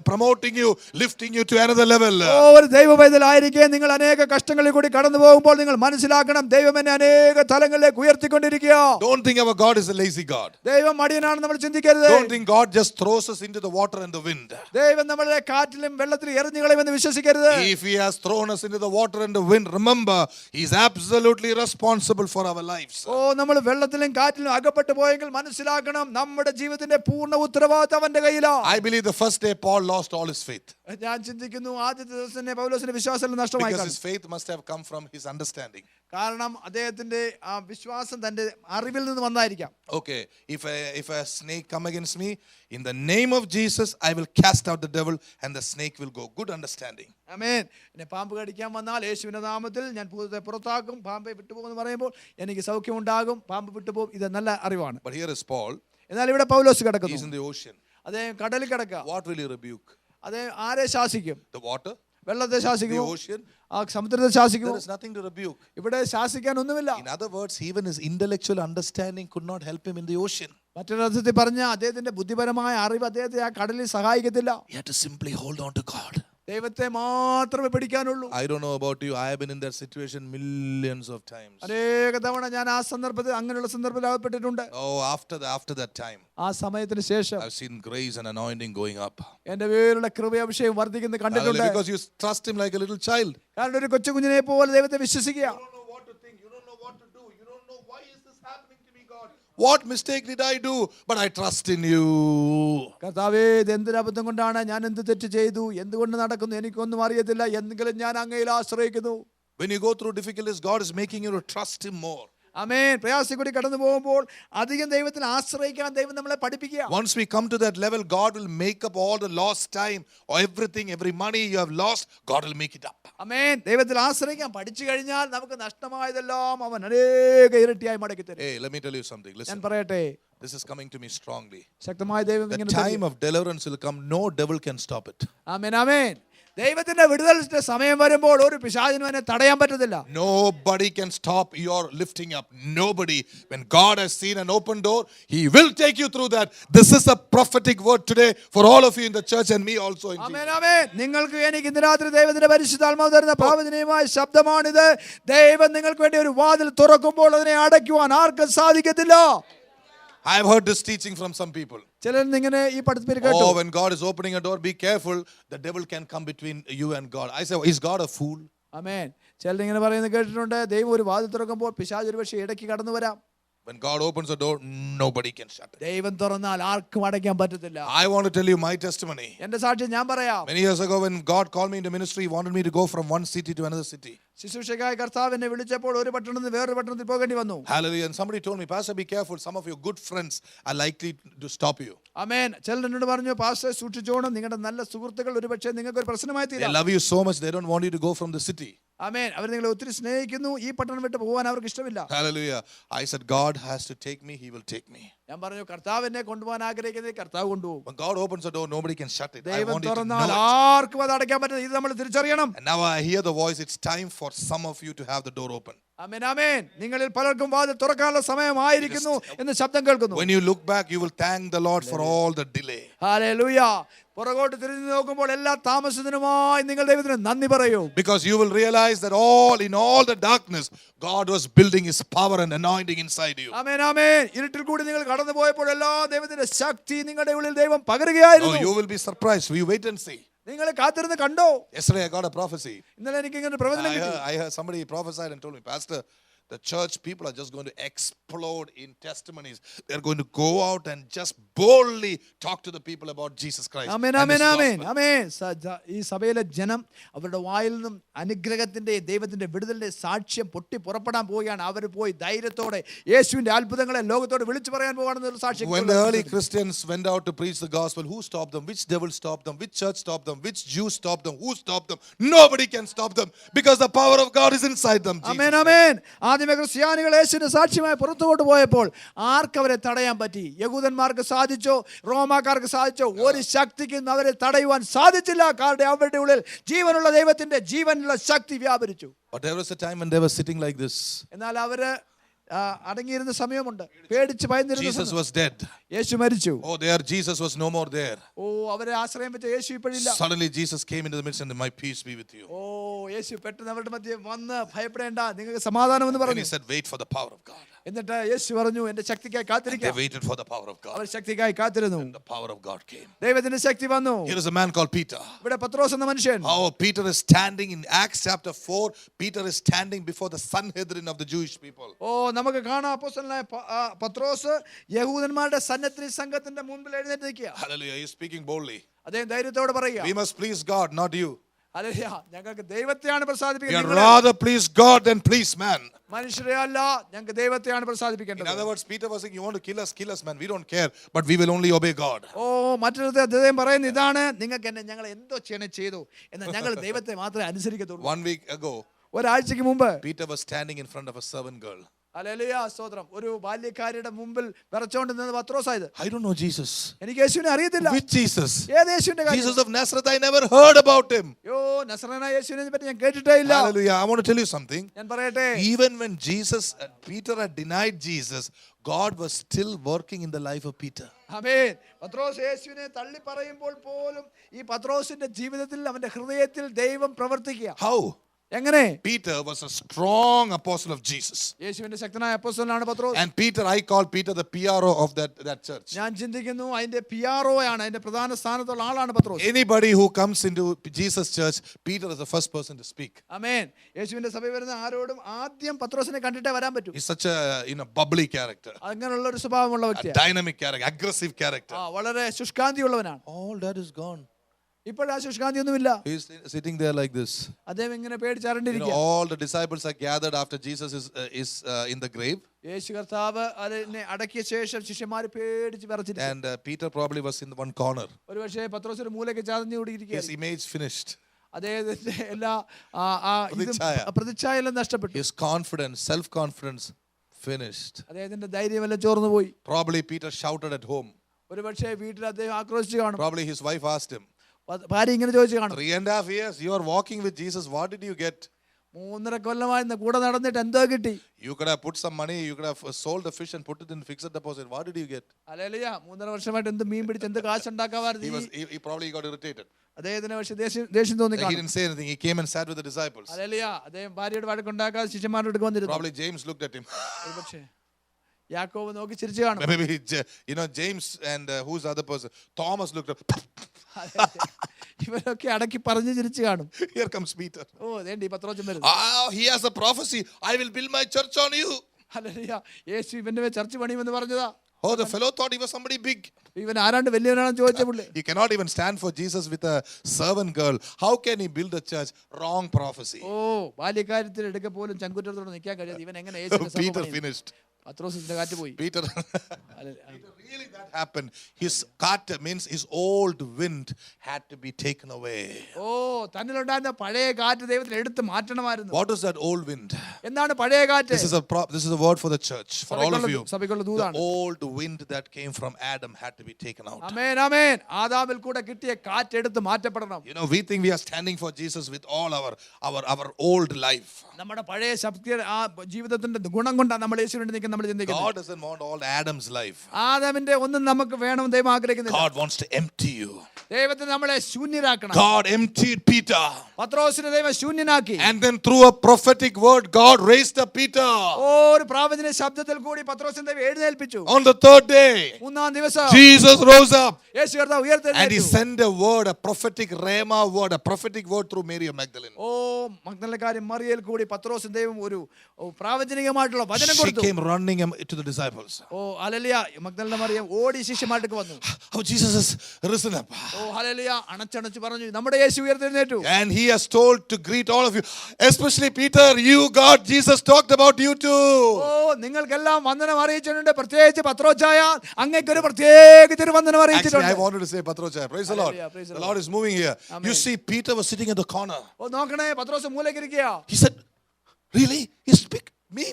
promoting you, lifting you to another level. ഒരു ദൈവപൈതലായിരിക്കെ നിങ്ങൾ അനേക കഷ്ടങ്ങളിൽ കൂടി കടന്നു പോകുമ്പോൾ നിങ്ങൾ മനസ്സിലാക്കണം ദൈവം എന്നെ അനേക തലങ്ങളിലേക്ക് ഉയർത്തിക്കൊണ്ടിരിക്കുക. Don't think our God is a lazy God. ദൈവം മടിയനാണെന്ന് നമ്മൾ ചിന്തിക്കരുത്. Don't think God just throws us into the water and the wind. ദൈവം നമ്മളെ കാറ്റിലും വെള്ളത്തിലും എറിഞ്ഞു കളയുമെന്ന് വിശ്വസിക്കരുത്. If He has thrown us into the water and the wind, remember He is absolutely responsible for our lives. നമ്മൾ വെള്ളത്തിലും കാറ്റിലും അകപ്പെട്ടു പോയെങ്കിൽ മനസ്സിലാക്കണം നമ്മുടെ ജീവിതത്തിന്റെ പൂർണ്ണ ഉത്തരവാദിത്തം അവന്റെ കയ്യിലാണ്. I believe the first day Paul lost all his faith. ഞാൻ ചിന്തിക്കുന്നു ആദ്യത്തെ ദിവസം തന്നെ പൗലോസിന്റെ വിശ്വാസം നഷ്ടമായി. Because his faith must have come from his understanding. കാരണം അദ്ദേഹത്തിന്റെ ആ വിശ്വാസം തന്റെ അറിവിൽ നിന്ന് വന്നായിരിക്കാം. Okay, if a snake come against me, in the name of Jesus I will cast out the devil and the snake will go. Good understanding. ആമേൻ. എന്നെ പാമ്പ് കടിക്കാൻ വന്നാൽ യേശുവിന്റെ നാമത്തിൽ ഞാൻ ഭൂതത്തെ പുറത്താക്കും, പാമ്പെ വിട്ടുപോകുമെന്ന് പറയുമ്പോൾ എനിക്ക് സൗഖ്യമുണ്ടാകും, പാമ്പ് വിട്ടുപോകും. ഇത് നല്ല അറിവാണ്. But here is Paul. എന്നാൽ ഇവിടെ പൗലോസ് He is കിടക്കുന്നു. in the ocean. അദ്ദേഹം കടലിൽ കിടക്കുക. What will he rebuke? അദ്ദേഹം ആരെ ശാസിക്കും? The water? വെള്ളത്തെ The ശാസിക്കുമോ? ocean? ആ സമുദ്രത്തെ ശാസിക്കുമോ? There is nothing to rebuke. ഇവിടെ ശാസിക്കാൻ ഒന്നുമില്ല. In other words, even his intellectual understanding could not help him in the ocean. മറ്റൊരർത്ഥത്തിൽ പറഞ്ഞ അദ്ദേഹത്തിന്റെ ബുദ്ധിപരമായ അറിവ് അദ്ദേഹത്തെ ആ കടലിൽ സഹായിക്കത്തില്ല. He had to simply hold on to God. ദൈവത്തെ മാത്രമേ പിടിക്കാനുള്ളൂ. I don't know about you. I have been in that situation millions of times. അനേക തവണ ഞാൻ ആ സന്ദർഭത്തിൽ അങ്ങനെയുള്ള സന്ദർഭത്തിൽ അകപ്പെട്ടിട്ടുണ്ട്. Oh, after that time, ആ സമയത്തിന് ശേഷം I've seen grace and anointing going up. എന്റെ പേരുള്ള കൃപയാഭിഷേകം വർദ്ധിക്കുന്നത് കണ്ടിട്ടുണ്ട്. Because you trust Him like a little child. കാരണം ഒരു കൊച്ചുകുഞ്ഞിനെ പോലെ ദൈവത്തെ വിശ്വസിക്കുക. You don't know what to think. You don't know what to do. You don't know why is this happening to me, God? What mistake did I do? But I trust in you. കർത്താവേ, ഇത് എന്തൊരു അബദ്ധം കൊണ്ടാണ്, ഞാൻ എന്ത് തെറ്റ് ചെയ്തു, എന്തുകൊണ്ട് നടക്കുന്നു, എനിക്കൊന്നും അറിയത്തില്ല, എങ്കിലും ഞാൻ അങ്ങയിൽ ആശ്രയിക്കുന്നു. When you go through difficulties, God is making you to trust Him more. ആമേൻ. പ്രയാസത്തിൽ കൂടി കടന്നു പോകുമ്പോൾ അധികം ദൈവത്തിൽ ആശ്രയിക്കാൻ ദൈവം നമ്മളെ പഠിപ്പിക്കുക. Once we come to that level, God will make up all the lost time or everything, every money you have lost, God will make it up. ആമേൻ. ദൈവത്തിൽ ആശ്രയിക്കാൻ പഠിച്ചു കഴിഞ്ഞാൽ നമുക്ക് നഷ്ടമായതെല്ലാം അവൻ അനേക ഇരട്ടിയായി മടക്കി തരും. Hey, let me tell you something. ഞാൻ Listen. പറയട്ടെ, This is coming to me strongly. ശക്തമായ ദൈവം The ഇങ്ങനെ time of deliverance will come. No devil can stop it. ആമേൻ ആമേൻ. ദൈവത്തിന്റെ വിടുതലിന്റെ സമയം വരുമ്പോൾ ഒരു പിശാചിനും അതിനെ തടയാൻ പറ്റത്തില്ല. Nobody can stop your lifting up. Nobody. When God has seen an open door, He will take you through that. This is a prophetic word today for all of you in the church and me also in amen Jesus. ആമേൻ. നിങ്ങൾക്ക് എനിക്ക് ഇന്ന് രാത്രി ദൈവത്തിന്റെ പരിശുദ്ധാത്മാവ് തരുന്ന പ്രവചനീയമായ ശബ്ദമാണിത്. ദൈവം നിങ്ങൾക്ക് വേണ്ടി ഒരു വാതിൽ തുറക്കുമ്പോൾ അതിനെ അടയ്ക്കുവാൻ ആർക്കും സാധിക്കത്തില്ല. I have heard this teaching from some people. ചിലർ ഇങ്ങനെ ഈ പഠിപ്പിൽ കേട്ടു. Oh, when God is opening a door, be careful. The devil can come between you and God. I say, is God a fool? ആമേൻ. ചിലർ ഇങ്ങനെ പറയുന്നത് കേട്ടിട്ടുണ്ട്, ദൈവം ഒരു വാതിൽ തുറക്കുമ്പോൾ പിശാച് ഒരു പക്ഷേ ഇടയ്ക്ക് കടന്നു വരാം. When God opens a door, nobody can shut it. ദൈവം തുറന്നാൽ ആർക്കും അടയ്ക്കാൻ പറ്റത്തില്ല. I want to tell you my testimony. എന്റെ സാക്ഷ്യം ഞാൻ പറയാം. Many years ago, when God called me into ministry, He wanted me to go from one city to another city. ശുശ്രൂഷകനായ കർത്താവ് എന്നെ വിളിച്ചപ്പോൾ ഒരു പട്ടണത്തിൽ നിന്ന് വേറൊരു പട്ടണത്തിൽ പോകേണ്ടി വന്നു. Hallelujah. And somebody told me, Pastor, be careful. Some of your good friends are likely to stop you. ആമേൻ. ചിലർ എന്നോട് പറഞ്ഞു, പാസ്റ്റർ സൂക്ഷിച്ചോണം, നിങ്ങളുടെ നല്ല സുഹൃത്തുക്കൾ ഒരു പക്ഷേ നിങ്ങൾക്ക് ഒരു പ്രശ്നമായി They തീരാം. love you so much, they don't want you to go from the city. ആമേൻ. അവർ നിങ്ങളെ ഒത്തിരി സ്നേഹിക്കുന്നു, ഈ പട്ടണം വിട്ട് പോകാൻ അവർക്ക് ഇഷ്ടമില്ല. Hallelujah. I said, God has to take me, He will take me. ഞാൻ പറഞ്ഞു, കർത്താവ് എന്നെ കൊണ്ടുപോകാൻ ആഗ്രഹിക്കുന്നത് കർത്താവ് കൊണ്ടുപോകും. When God opens a door, nobody can shut it. I ദൈവം want you to തുറന്നാൽ know it. ആർക്കും അത് അടയ്ക്കാൻ പറ്റില്ല. ഇത് നമ്മൾ തിരിച്ചറിയണം. And now I hear the voice, it's time for some of you to have the door open. ആമേൻ ആമേൻ. നിങ്ങളിൽ പലർക്കും വാതിൽ തുറക്കാനുള്ള സമയമായിരിക്കുന്നു എന്ന് ശബ്ദം കേൾക്കുന്നു. When you look back, you will thank the Lord for all the delay. Hallelujah. പുറകോട്ട് തിരിഞ്ഞു നോക്കുമ്പോൾ എല്ലാ താമസത്തിനുമായി നിങ്ങൾ ദൈവത്തിന് നന്ദി പറയൂ. Because you will realize that in all the darkness, God was building His power and anointing inside you. ആമേൻ ആമേൻ. ഇരുട്ടിൽ കൂടി നിങ്ങൾ കടന്നു പോയപ്പോഴെല്ലാം ദൈവത്തിന്റെ ശക്തി നിങ്ങളുടെ ഉള്ളിൽ ദൈവം Oh, പകരുകയായിരുന്നു. you will be surprised. You wait and see. നിങ്ങൾ കാത്തിരുന്ന് കണ്ടോ? Yesterday I got a prophecy. ഇന്നലെ എനിക്ക് ഇങ്ങനെ പ്രവചനം കിട്ടി. I heard somebody prophesied and told me, Pastor, the church people are just going to explode in testimonies. They're going to go out and just boldly talk to the people about Jesus Christ. Amen and amen His amen gospel. ആമേൻ. ഈ സഭയിലെ ജനം അവരുടെ വായിൽ നിന്നും അനുഗ്രഹത്തിന്റെ ദൈവത്തിന്റെ വിടുതലിന്റെ സാക്ഷ്യം പൊട്ടി പുറപ്പെടാൻ പോവുകയാണ്. അവർ പോയി ധൈര്യത്തോടെ യേശുവിന്റെ അത്ഭുതങ്ങളെ ലോകത്തോട് വിളിച്ചു പറയാൻ പോവാണെന്നൊരു സാക്ഷ്യം. When the early Christians went out to preach the gospel, who stopped them? Which devil stopped them? Which church stopped them? Which Jew stopped them? Who stopped them? Nobody can stop them because the power of God is inside them. Jesus amen said. ആമേൻ. ആദ്യമേ ക്രിസ്ത്യാനികൾ യേശുവിന്റെ സാക്ഷ്യമായി പുറത്തുകൊണ്ട് പോയപ്പോൾ ആർക്കവരെ തടയാൻ പറ്റി? യഹൂദന്മാർക്ക് സാധിച്ചോ? റോമാക്കാർക്ക് സാധിച്ചോ? ഒരു ശക്തിക്കും അവരെ തടയുവാൻ സാധിച്ചില്ല. കാരണം അവരുടെ ഉള്ളിൽ ജീവനുള്ള ദൈവത്തിന്റെ ജീവനുള്ള ശക്തി വ്യാപരിച്ചു. But there was a time when they were sitting like this. എന്നാൽ അവര് അടങ്ങിയിരുന്ന സമയമുണ്ട്. പേടിച്ച് ഭയന്നിരുന്ന Jesus സമയം. was dead. യേശു മരിച്ചു. Oh, there Jesus was no more there. ഓ, അവരെ ആശ്രയം വെച്ച യേശു ഇപ്പോഴില്ല. Suddenly Jesus came into the midst and my peace be with you. ഓ, യേശു പെട്ടെന്ന് അവരുടെ മധ്യേ വന്ന് ഭയപ്പെടേണ്ട, നിങ്ങൾക്ക് സമാധാനം എന്ന് And പറഞ്ഞു. he said, wait for the power of God. എന്നിട്ട് യേശു പറഞ്ഞു, എന്റെ ശക്തിക്കായി They കാത്തിരിക്കാം. waited for the power of God. അവർ ശക്തിക്കായി കാത്തിരുന്നു. The power of God came. ദൈവത്തിന്റെ ശക്തി വന്നു. Here is a man called Peter. ഇവിടെ പത്രോസ് എന്ന മനുഷ്യൻ. Oh, Peter is standing in Acts chapter 4. Peter is standing before the Sanhedrin of the Jewish people. ഓ, നമുക്ക് കാണാം അപ്പോസ്തലനായ പത്രോസ് യഹൂദന്മാരുടെ സന്നദ്ധി സംഘത്തിന്റെ മുൻപിൽ എഴുന്നേറ്റ് നിൽക്കുക. Hallelujah. He is speaking boldly. അദ്ദേഹം ധൈര്യത്തോടെ പറയുക, We must please God, not you. Hallelujah, ഞങ്ങൾക്ക് ദൈവത്തെയാണ് We had പ്രസാദിപ്പിക്കുന്നത്. rather please God than please man. മനുഷ്യരെ അല്ല, ഞങ്ങൾക്ക് ദൈവത്തെയാണ് In പ്രസാദിപ്പിക്കേണ്ടത്. other words, Peter was saying, you want to kill us, man. We don't care, but we will only obey God. ഓ, മറ്റൊരു അദ്ദേഹം പറയുന്നത് ഇതാണ്, നിങ്ങൾക്ക് എന്നെ ഞങ്ങൾ എന്തോ ചെയ്യണേ ചെയ്തു, എന്നാൽ ഞങ്ങൾ ദൈവത്തെ മാത്രമേ അനുസരിക്കത്തുള്ളൂ. 1 week ago, ഒരാഴ്ചക്ക് മുമ്പ് Peter was standing in front of a servant girl. Hallelujah, സ്തോത്രം. ഒരു ബാല്യക്കാരിയുടെ മുമ്പിൽ വിറച്ചോണ്ട് നിന്നത് പത്രോസായത്. I don't know Jesus. എനിക്ക് യേശുവിനെ അറിയത്തില്ല. Which Jesus? ഏത് യേശുവിന്റെ കാര്യം? Jesus of Nazareth, I never heard about him. യോ, നസറേനായ യേശുവിനെ പറ്റി ഞാൻ കേട്ടിട്ടേ ഇല്ല. Hallelujah. I want to tell you something. ഞാൻ പറയട്ടെ, Even when Peter had denied Jesus, God was still working in the life of Peter. ആമേൻ. പത്രോസ് യേശുവിനെ തള്ളി പറയുമ്പോൾ പോലും ഈ പത്രോസിന്റെ ജീവിതത്തിൽ, അവന്റെ ഹൃദയത്തിൽ ദൈവം പ്രവർത്തിക്കുക. How? എങ്ങനെ? Peter was a strong apostle of Jesus. യേശുവിന്റെ ശക്തനായ അപ്പോസ്തലനാണ് പത്രോസ്. And Peter, I call Peter the PRO of that church. ഞാൻ ചിന്തിക്കുന്നു അതിന്റെ PRO ആണ്, അതിന്റെ പ്രധാന സ്ഥാനത്തുള്ള ആളാണ് പത്രോസ്. Anybody who comes into Jesus church, Peter is the first person to speak. ആമേൻ. യേശുവിന്റെ സഭയിൽ വരുന്ന ആരോടും ആദ്യം പത്രോസിനെ കണ്ടിട്ടേ വരാൻ പറ്റൂ. He's such a bubbly character, അങ്ങനെയുള്ള ഒരു സ്വഭാവമുള്ള a വ്യക്തിയാണ്. dynamic character, aggressive character. വളരെ ശുഷ്കാന്തിയുള്ളവനാണ്. All that is gone. ഇപ്പോൾ ആ ശുഷ്കാന്തിയൊന്നുമില്ല. He's sitting there like this. അദ്ദേഹം ഇങ്ങനെ പേടിച്ചറിണ്ടിരിക്കുക. All the disciples are gathered after Jesus is in the grave. യേശു കർത്താവ് അതിനെ അടക്കിയ ശേഷം ശിഷ്യന്മാർ പേടിച്ച് വിറച്ചിരിക്കും. And Peter probably was in one corner. ഒരുപക്ഷേ പത്രോസ് ഒരു മൂലയ്ക്ക് ചാഞ്ഞു His കൂടിയിരിക്കുകയാണ്. image finished. അദ്ദേഹത്തിന്റെ എല്ലാ പ്രതിച്ഛായ. പ്രതിച്ഛായെല്ലാം നഷ്ടപ്പെട്ടു. His confidence, self-confidence finished. അദ്ദേഹത്തിന്റെ ധൈര്യമെല്ലാം ചോർന്നു പോയി. Probably Peter shouted at home. ഒരുപക്ഷേ വീട്ടിൽ അദ്ദേഹം ആക്രോശിച്ചു കാണും. Probably his wife asked him, ഭാര്യ ഇങ്ങനെ ചോദിച്ചു കാണും, 3.5 years you are walking with Jesus, what did you get? 3.5 കൊല്ലമായി കൂടെ നടന്നിട്ട് എന്തോ കിട്ടി? You could have put some money, you could have sold the fish and put it in fixed deposit. What did you get? Hallelujah. 3.5 വർഷമായിട്ട് എന്ത് മീൻ പിടിച്ച് എന്ത് കാശ് ഉണ്ടാക്കാമായിരുന്നു. He probably got irritated. അദ്ദേഹത്തിന് പക്ഷേ ദേഷ്യം തോന്നി He കാണും. didn't say anything. He came and sat with the disciples. Hallelujah. അദ്ദേഹം ഭാര്യയുടെ വഴക്കുണ്ടാക്കാതെ ശിഷ്യന്മാരുടെ അടുത്ത് വന്നിരുന്നു. Probably James looked at him. ഒരുപക്ഷേ യാക്കോബ് നോക്കി ചിരിച്ചു കാണും. Maybe James and who's the other person? Thomas looked up. ഇവരൊക്കെ അടക്കി പറഞ്ഞു ചിരിച്ചു കാണും. Here comes Peter. ഓ, ദേണ്ടി പത്രോസ് വരുന്നു. He has a prophecy. I will build my church on you. Hallelujah. യേശു ഇവന്റെ മേൽ ചർച്ച പണിയുമെന്ന് പറഞ്ഞതാ. Oh, the fellow thought he was somebody big. ഇവൻ ആരാണ്ട് വലിയവനാണെന്ന് ചോദിച്ച പുള്ളി. He cannot even stand for Jesus with a servant girl. How can he build a church? Wrong prophecy. ഓ, ബാല്യകാര്യത്തിൽ എടുക്ക പോലും ചങ്കുറ്റത്തോടെ നിൽക്കാൻ കഴിയാതെ ഇവൻ എങ്ങനെ So Peter finished. പത്രോസിന്റെ കാറ്റ് പോയി. Peter, really that happened. His kata means his old wind had to be taken away. ഓ, തന്നിലുണ്ടായിരുന്ന പഴയ കാറ്റ് ദൈവത്തിന് എടുത്ത് മാറ്റണമായിരുന്നു. What is that old wind? എന്താണ് പഴയ കാറ്റ്? This is a word for the church, for all of you. സഭയ്ക്കുള്ള The ദൂതാണ്. old wind that came from Adam had to be taken out. ആമേൻ ആമേൻ. ആദാമിൽ കൂടെ കിട്ടിയ കാറ്റ് എടുത്ത് മാറ്റപ്പെടണം. We think we are standing for Jesus with all our old life. നമ്മുടെ പഴയ ശക്തിയുടെ ആ ജീവിതത്തിന്റെ ഗുണം കൊണ്ടാണ് നമ്മൾ യേശുവിന് വേണ്ടി നമ്മൾ ചിന്തിക്കുന്നത്. God doesn't want all Adam's life. ആദാമിന്റെ ഒന്നും നമുക്ക് വേണം ദൈവം ആഗ്രഹിക്കുന്നില്ല. God wants to empty you. ദൈവത്തിന് നമ്മളെ ശൂന്യരാക്കണം. God emptied Peter. പത്രോസിനെ ദൈവം ശൂന്യനാക്കി. And then through a prophetic word, God raised up Peter. ഒരു പ്രവാചന ശബ്ദത്തിൽ കൂടി പത്രോസിനെ ദൈവം എഴുന്നേൽപ്പിച്ചു. On the third day, മൂന്നാം ദിവസം Jesus rose up. യേശു കർത്താവ് And he ഉയർത്തെഴുന്നേറ്റു. sent a word, a prophetic rhema word, a prophetic word through Mary of Magdalene. മഗ്ദലക്കാരി മറിയയിൽ കൂടി പത്രോസിന് ദൈവം ഒരു പ്രാവചനികമായിട്ടുള്ള വചനം She കൊടുത്തു. came running to the disciples. Hallelujah, Magdalene Mariam ഓടി ശിഷ്യന്മാർക്ക് വന്നു. How Jesus has risen up. Hallelujah, അണച്ചണച്ച് പറഞ്ഞു, നമ്മുടെ യേശു ഉയർത്തെഴുന്നേറ്റു. And he has told to greet all of you, especially Peter, you, God, Jesus talked about you too. നിങ്ങൾക്കെല്ലാം വന്ദനം അറിയിച്ചിട്ടുണ്ട്. പ്രത്യേകിച്ച് പത്രോച്ചായ അങ്ങേക്കൊരു പ്രത്യേക വന്ദനം Actually, I അറിയിച്ചിട്ടുണ്ട്. wanted to say Patrocha. Praise the Lord. Hallelujah, praise the The Lord is moving here. Amen. You see, Peter was sitting in the corner. നോക്കണേ, പത്രോസ് മൂലക്കിരിക്കുക. He said, really? He speak? Me?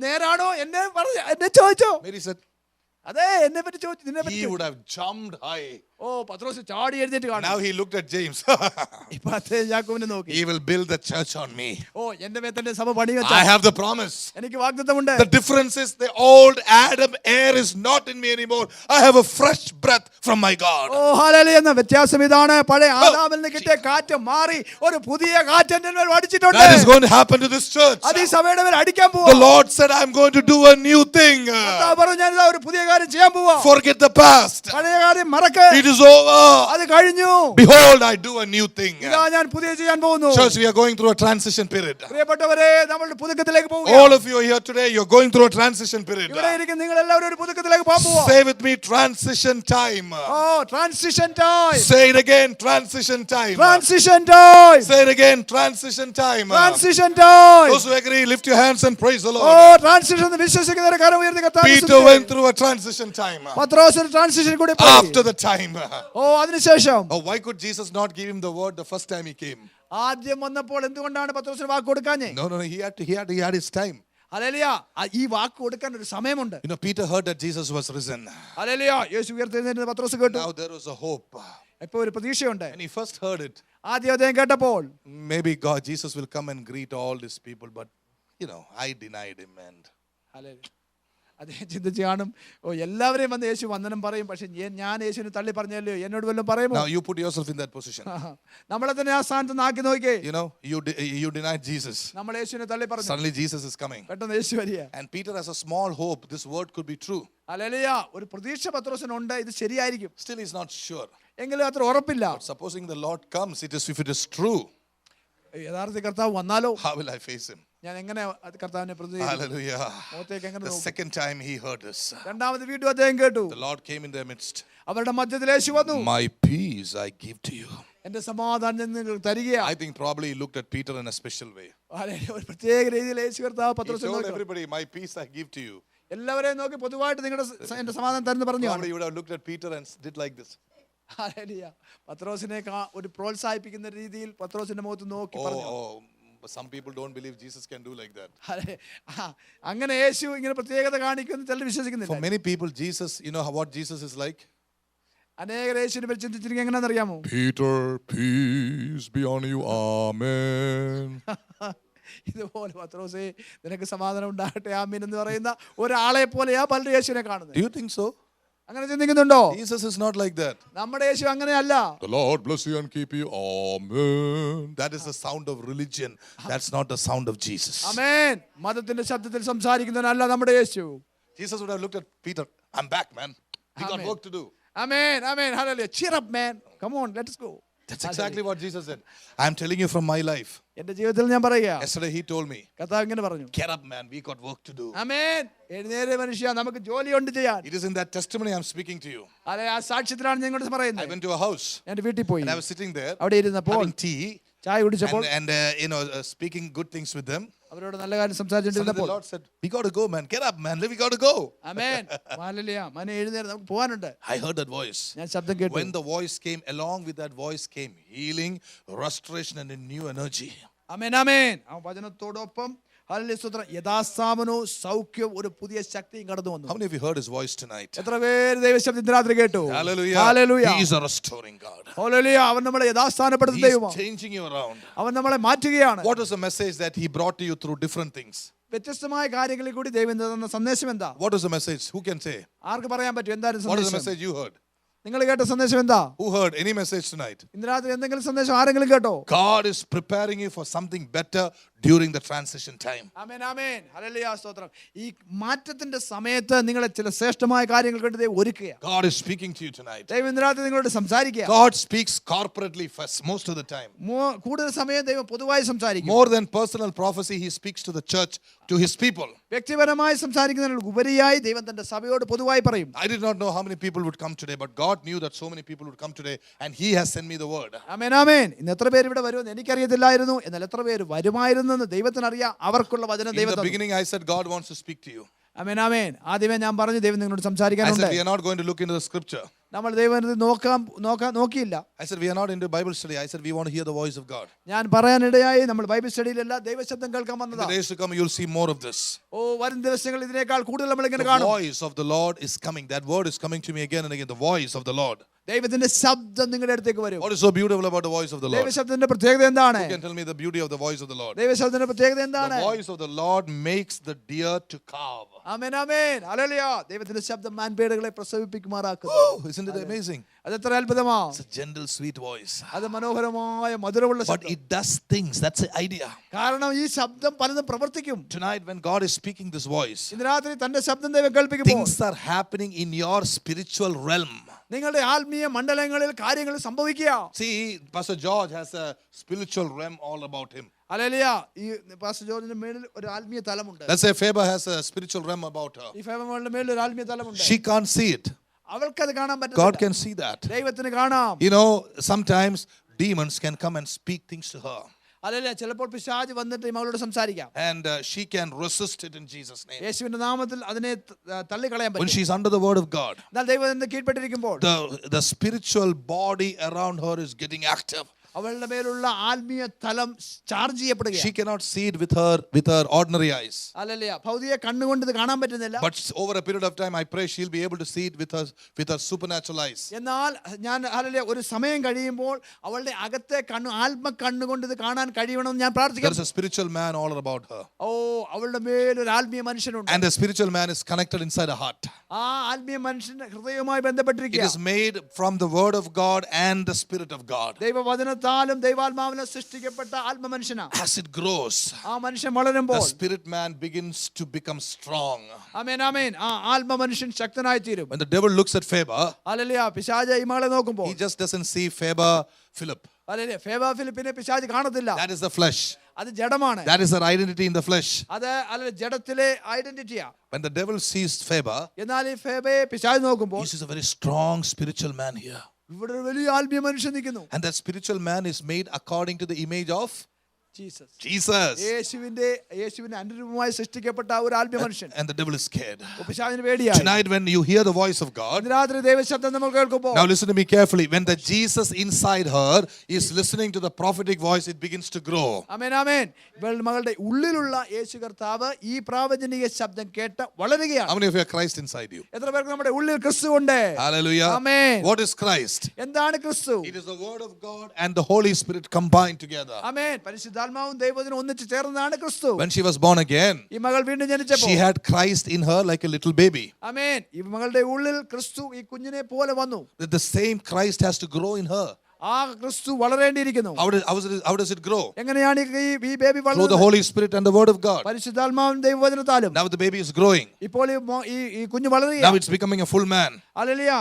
നേരാണോ? എന്നെ ചോദിച്ചോ? Mary said, അതെ, എന്നെ പറ്റി ചോദിച്ചു, നിന്നെ പറ്റി he would have jumped high. പത്രോസ് ചാടി എഴുന്നേറ്റ് കാണും. Now he looked at James. ഇപ്പൊ യാക്കോബിനെ നോക്കി. He will build the church on me. എന്റെ മേത്തന്റെ സഭ പണി വെച്ച. I have the promise. എനിക്ക് വാഗ്ദത്തമുണ്ട്. The difference is the old Adam air is not in me anymore. I have a fresh breath from my God. Hallelujah, എന്ന വ്യത്യാസം ഇതാണ്. പഴയ ആദാമിൽ നിന്ന് കിട്ടിയ കാറ്റ് മാറി ഒരു പുതിയ കാറ്റ് എന്റെ മേൽ അടിച്ചിട്ടുണ്ട്. That is going to happen to this church. അത് ഈ സഭയുടെ മേൽ അടിക്കാൻ പോവാ. The Lord said, I'm going to do a new thing. കർത്താവ് പറഞ്ഞു, ഞാൻ ഇതാ ഒരു പുതിയ കാര്യം ചെയ്യാൻ പോവാ. Forget the past. പഴയ കാര്യം മറക്ക്. It is over. അത് കഴിഞ്ഞു. Behold, I do a new thing. ഇതാ ഞാൻ പുതിയ ചെയ്യാൻ പോകുന്നു. Church, we are going through a transition period. പ്രിയപ്പെട്ടവരെ, നമ്മൾ പുതുക്കത്തിലേക്ക് പോവുകയാണ്. All of you are here today. You're going through a transition period. ഇവിടെ ഇരിക്കുന്ന നിങ്ങൾ എല്ലാവരും ഒരു പുതുക്കത്തിലേക്ക് പോകാൻ പോവാ. Say with me, transition time. Transition time. Say it again, transition time. Transition time. Say it again, transition time. Transition time. Those who agree, lift your hands and praise the Lord. Transition എന്ന് വിശ്വസിക്കുന്നവരെ കരം ഉയർത്തി കർത്താവിനെ Peter സ്തുതിക്കുക. went through a transition time. പത്രോസ് ഒരു transition കൂടി പോയി. After the time. അതിനുശേഷം Why could Jesus not give him the word the first time he came? ആദ്യം വന്നപ്പോൾ എന്തുകൊണ്ടാണ് പത്രോസിന് വാക്ക് കൊടുക്കാഞ്ഞേ? No, he had his time. Hallelujah, ഈ വാക്ക് കൊടുക്കാൻ ഒരു സമയമുണ്ട്. You know, Peter heard that Jesus was risen. Hallelujah, യേശു ഉയർത്തെഴുന്നേറ്റത് പത്രോസ് കേട്ടു. Now there was a hope. ഇപ്പൊ ഒരു പ്രതീക്ഷയുണ്ട്. When he first heard it, ആദ്യം അദ്ദേഹം കേട്ടപ്പോൾ maybe Jesus will come and greet all these people, but I denied him. And hallelujah, അദ്ദേഹം ചിന്തിച്ച് കാണും, എല്ലാവരെയും വന്ന് യേശു വന്ദനം പറയും, പക്ഷെ ഞാൻ യേശുവിനെ തള്ളി പറഞ്ഞല്ലോ, എന്നോട് വല്ലതും പറയുമോ? now you put yourself in that position. നമ്മളെ തന്നെ ആ സ്ഥാനത്ത് നാക്കി നോക്കിയേ. You denied Jesus. നമ്മൾ യേശുവിനെ തള്ളി പറഞ്ഞു. Suddenly Jesus is coming. പെട്ടെന്ന് യേശു വരിക. And Peter has a small hope this word could be true. Hallelujah, ഒരു പ്രതീക്ഷ പത്രോസിനുണ്ട്, ഇത് ശരിയായിരിക്കും. Still he's not sure. എങ്കിലും അത്ര ഉറപ്പില്ല. But supposing the Lord comes, if it is true, യഥാർത്ഥ കർത്താവ് വന്നാലോ how will I face him? ഞാൻ എങ്ങനെ കർത്താവിനെ പ്രതിനിധീകരിക്കും? Hallelujah. മുഖത്തേക്ക് എങ്ങനെ The നോക്കും? second time he heard this, രണ്ടാമത് വീണ്ടും അദ്ദേഹം കേട്ടു. the Lord came in their midst. അവരുടെ മധ്യത്തിൽ യേശു വന്നു. My peace I give to you. എന്റെ സമാധാനം ഞാൻ നിങ്ങൾക്ക് തരികയാണ്. I think probably he looked at Peter in a special way. ഒരു പ്രത്യേക രീതിയിൽ യേശു കർത്താവ് He പത്രോസിനെ told നോക്കി. everybody, my peace I give to you. എല്ലാവരെയും നോക്കി പൊതുവായിട്ട് നിങ്ങളുടെ എന്റെ സമാധാനം തരുന്നു പറഞ്ഞു. Probably he would have looked at Peter and did like this. Hallelujah, പത്രോസിനെ ഒരു പ്രോത്സാഹിപ്പിക്കുന്ന രീതിയിൽ പത്രോസിന്റെ മുഖത്ത് നോക്കി പറഞ്ഞു. But some people don't believe Jesus can do like that. അങ്ങനെ യേശു ഇങ്ങനെ പ്രത്യേകത കാണിക്കുമെന്ന് ചിലർ വിശ്വസിക്കുന്നില്ല. For many people, Jesus, what Jesus is like? അനേകർ യേശുവിനെ പറ്റി ചിന്തിച്ചിരിക്കുക എങ്ങനെയാണെന്ന് അറിയാമോ? Peter, peace be on you. Amen. ഇതുപോലെ പത്രോസേ, നിനക്ക് സമാധാനം ഉണ്ടാകട്ടെ, ആമീൻ എന്ന് പറയുന്ന ഒരാളെ പോലെയാ പലരും യേശുവിനെ കാണുന്നത്. Do you think so? അങ്ങനെ ചിന്തിക്കുന്നുണ്ടോ? Jesus is not like that. നമ്മുടെ യേശു അങ്ങനെയല്ല. The Lord bless you and keep you. Amen. That is the sound of religion. That's not the sound of Jesus. ആമേൻ. മതത്തിന്റെ ശബ്ദത്തിൽ സംസാരിക്കുന്നവനല്ല നമ്മുടെ യേശു. Jesus would have looked at Peter. I'm back, man. We got work to do. Amen, amen, hallelujah. Cheer up, man. Come on, let's go. That's exactly what Jesus said. I'm telling you from my life. എന്റെ ജീവിതത്തിൽ ഞാൻ പറയുക. Yesterday he told me, കർത്താവ് ഇങ്ങനെ പറഞ്ഞു, get up, man. We got work to do. ആമേൻ. എഴുന്നേരെ മനുഷ്യ, നമുക്ക് ജോലിയുണ്ട് ചെയ്യാൻ. It is in that testimony I'm speaking to you. അതെ, ആ സാക്ഷ്യത്തിലാണ് ഞാൻ ഇങ്ങോട്ട് I പറയുന്നത്. went to a house എന്റെ വീട്ടിൽ പോയി. and I was sitting there അവിടെ ഇരുന്നപ്പോൾ having tea ചായ കുടിച്ചപ്പോൾ and speaking good things with them. അവരോട് നല്ല കാര്യം Suddenly the സംസാരിച്ചിരുന്നപ്പോൾ Lord said, we got to go, man. Get up, man. We got to go. Amen. Hallelujah. മനെ എഴുന്നേരെ, നമുക്ക് പോകാനുണ്ട്. I heard that voice. ഞാൻ ശബ്ദം കേട്ടു. When the voice came, along with that voice came healing, restoration, and a new energy. ആമേൻ, ആമേൻ. ആ വചനത്തോടൊപ്പം hallelujah, സ്തോത്രം, യഥാസ്ഥാപനവും സൗഖ്യവും ഒരു പുതിയ ശക്തിയും കടന്നു വന്നു. How many of you heard his voice tonight? എത്ര പേര് ദൈവശബ്ദം ഇന്ന് രാത്രി കേട്ടു? Hallelujah. Hallelujah. He is a restoring God. Hallelujah. അവൻ നമ്മളെ യഥാസ്ഥാനപ്പെടുത്തുന്ന He ദൈവമാണ്. is changing you around. അവൻ നമ്മളെ മാറ്റുകയാണ്. What was the message that he brought to you through different things? വ്യത്യസ്തമായ കാര്യങ്ങളിൽ കൂടി ദൈവം തന്ന സന്ദേശം എന്താ? What was the message? Who can say? ആർക്ക് പറയാൻ പറ്റും? എന്തായിരുന്നു What is the സന്ദേശം? message you heard? നിങ്ങൾ കേട്ട സന്ദേശം എന്താ? Who heard any message tonight? ഇന്ന് രാത്രി എന്തെങ്കിലും സന്ദേശം ആരെങ്കിലും കേട്ടോ? God is preparing you for something better during the transition time. Amen amen hallelujah സ്തോത്രം. ഈ മാറ്റത്തിന്റെ സമയത്ത് നിങ്ങളെ ചില ശ്രേഷ്ഠമായ കാര്യങ്ങൾ കൊണ്ട് ദൈവം ഒരുക്കുക. God is speaking to you tonight. ദൈവം ഇന്ന് രാത്രി നിങ്ങളോട് സംസാരിക്കുക. God speaks corporately first, most of the time. കൂടുതൽ സമയം ദൈവം പൊതുവായി സംസാരിക്കും. More than personal prophecy, he speaks to the church, to his people. വ്യക്തിപരമായി സംസാരിക്കുന്നതിന് ഉപരിയായി ദൈവം തന്റെ സഭയോട് പൊതുവായി പറയും. I did not know how many people would come today, but God knew that so many people would come today, and he has sent me the word. ആമേൻ ആമേൻ. ഇന്ന് എത്ര പേര് ഇവിടെ വരുമെന്ന് എനിക്കറിയത്തില്ലായിരുന്നു, എന്നാൽ എത്ര പേര് വരുമായിരുന്നെന്ന് ദൈവത്തിന് അറിയാം. അവർക്കുള്ള വചനം In ദൈവം the തന്നു. beginning, I said, God wants to speak to you. ആമേൻ ആമേൻ. ആദ്യമേ ഞാൻ പറഞ്ഞു ദൈവം നിങ്ങളോട് I സംസാരിക്കാനുണ്ട്. said, we are not going to look into the scripture. നമ്മൾ ദൈവത്തെ നോക്കിയില്ല. I said, we are not into Bible study. I said, we want to hear the voice of God. ഞാൻ പറയാനിടയായി നമ്മൾ ബൈബിൾ സ്റ്റഡിയിലല്ല ദൈവശബ്ദം കേൾക്കാൻ In the വന്നതാ. days to come, you'll see more of this. വരും ദിവസങ്ങൾ ഇതിനേക്കാൾ കൂടുതൽ നമ്മൾ ഇങ്ങനെ The കാണും. voice of the Lord is coming. That word is coming to me again and again. The voice of the Lord. ദൈവത്തിന്റെ ശബ്ദം നിങ്ങളുടെ അടുത്തേക്ക് വരും. What is so beautiful about the voice of the Lord? ദൈവശബ്ദത്തിന്റെ പ്രത്യേകത എന്താണ്? Who can tell me the beauty of the voice of the Lord? ദൈവശബ്ദത്തിന്റെ പ്രത്യേകത എന്താണ്? The voice of the Lord makes the deer to calve. Amen amen hallelujah. ദൈവത്തിന്റെ ശബ്ദം മാൻപേടകളെ പ്രസവിപ്പിക്കുമാറാക്കുന്നു. Oh, isn't it amazing? അതെത്ര അത്ഭുതമാ. It's a gentle, sweet voice. അത് മനോഹരമായ മധുരമുള്ള But ശബ്ദം. it does things. That's the idea. കാരണം ഈ ശബ്ദം പലതും പ്രവർത്തിക്കും. Tonight, when God is speaking this voice, ഇന്ന് രാത്രി തന്റെ ശബ്ദം ദൈവം കേൾപ്പിക്കുമ്പോൾ things are happening in your spiritual realm. നിങ്ങളുടെ ആത്മീയ മണ്ഡലങ്ങളിൽ കാര്യങ്ങൾ സംഭവിക്കുക. See, Pastor George has a spiritual realm all about him. Hallelujah. ഈ പാസ്റ്റർ ജോർജിന്റെ മേളിൽ ഒരു ആത്മീയ തലമുണ്ട്. Let's say Faber has a spiritual realm about her. ഈ ഫേമയുടെ മേളിൽ ഒരു ആത്മീയ തലമുണ്ട്. She can't see it. അവൾക്കത് കാണാൻ God പറ്റില്ല. can see that. ദൈവത്തിന് കാണാം. You know, sometimes demons can come and speak things to her. Hallelujah. ചിലപ്പോൾ പിശാച് വന്നിട്ട് ഈ മകളോട് സംസാരിക്കാം. And she can resist it in Jesus' name. യേശുവിന്റെ നാമത്തിൽ അതിനെ തള്ളിക്കളയാൻ When പറ്റും. she's under the word of God, എന്നാൽ ദൈവത്തിന്റെ കീഴ്പ്പെട്ടിരിക്കുമ്പോൾ the spiritual body around her is getting active. അവളുടെ മേലുള്ള ആത്മീയ തലം ചാർജ് ചെയ്യപ്പെടുകയാണ്. She cannot see it with her ordinary eyes. Hallelujah. ഭൗതിക കണ്ണുകൊണ്ട് ഇത് കാണാൻ പറ്റുന്നില്ല. But over a period of time, I pray she'll be able to see it with her supernatural eyes. എന്നാൽ ഞാൻ ഹല്ലേലൂയ ഒരു സമയം കഴിയുമ്പോൾ അവളുടെ അകത്തെ കണ്ണ് ആത്മ കണ്ണുകൊണ്ട് ഇത് കാണാൻ കഴിയണമെന്ന് ഞാൻ There പ്രാർത്ഥിക്കുന്നു. is a spiritual man all about her. അവളുടെ മേൽ ഒരു ആത്മീയ മനുഷ്യനുണ്ട്. And the spiritual man is connected inside her heart. ആ ആത്മീയ മനുഷ്യന്റെ ഹൃദയവുമായി It ബന്ധപ്പെട്ടിരിക്കുക. is made from the word of God and the spirit of God. ദൈവവചനത്താലും ദൈവാത്മാവിലും സൃഷ്ടിക്കപ്പെട്ട ആത്മ മനുഷ്യനാ. As it grows, ആ മനുഷ്യൻ വളരുമ്പോൾ the spirit man begins to become strong. ആമേൻ ആമേൻ. ആ ആത്മ മനുഷ്യൻ ശക്തനായി തീരും. When the devil looks at Faber, hallelujah. പിശാച് ഈ മകളെ നോക്കുമ്പോൾ he just doesn't see Faber Philip. Hallelujah. Faber ഫിലിപ്പിനെ പിശാച് കാണത്തില്ല. That is the flesh. അത് ജഡമാണ്. That is her identity in the flesh. അത് അല്ല ജഡത്തിലെ ഐഡന്റിറ്റിയാ. When the devil sees Faber, എന്നാൽ ഈ ഫേബയെ പിശാച് നോക്കുമ്പോൾ he sees a very strong spiritual man here. ഇവിടെ ഒരു വലിയ ആത്മീയ മനുഷ്യൻ നിൽക്കുന്നു. And that spiritual man is made according to the image of Jesus. Jesus. യേശുവിന്റെ അനുരൂപമായി സൃഷ്ടിക്കപ്പെട്ട ഒരു ആത്മീയ മനുഷ്യൻ. And the devil is scared. പിശാചിന് പേടിയായി. Tonight, when you hear the voice of God, ഇന്ന് രാത്രി ദൈവശബ്ദം നമ്മൾ കേൾക്കുമ്പോൾ now listen to me carefully. When the Jesus inside her is listening to the prophetic voice, it begins to grow. ആമേൻ ആമേൻ. ഇവളുടെ മകളുടെ ഉള്ളിലുള്ള യേശു കർത്താവ് ഈ പ്രാവചനിക ശബ്ദം കേട്ട് വളരുകയാണ്. How many of you are Christ inside you? എത്ര പേർക്ക് നമ്മുടെ ഉള്ളിൽ ക്രിസ്തു ഉണ്ട്? Hallelujah. Amen. What is Christ? എന്താണ് ക്രിസ്തു? It is the word of God and the Holy Spirit combined together. ആമേൻ. പരിശുദ്ധാത്മാവും ദൈവത്തിനും ഒന്നിച്ച് ചേർന്നതാണ് ക്രിസ്തു. When she was born again, ഈ മകൾ വീണ്ടും ജനിച്ചപ്പോൾ she had Christ in her like a little baby. ആമേൻ. ഈ മകളുടെ ഉള്ളിൽ ക്രിസ്തു ഈ കുഞ്ഞിനെ പോലെ വന്നു. That the same Christ has to grow in her. ആ ക്രിസ്തു വളരേണ്ടിയിരിക്കുന്നു. How does it grow? എങ്ങനെയാണ് ഈ ബേബി Through the വളരുന്നത്? Holy Spirit and the word of God. പരിശുദ്ധാത്മാവും ദൈവവചനത്താലും. Now the baby is growing. ഇപ്പോൾ ഈ കുഞ്ഞ് Now വളരുകയാണ്. it's becoming a full man. Hallelujah.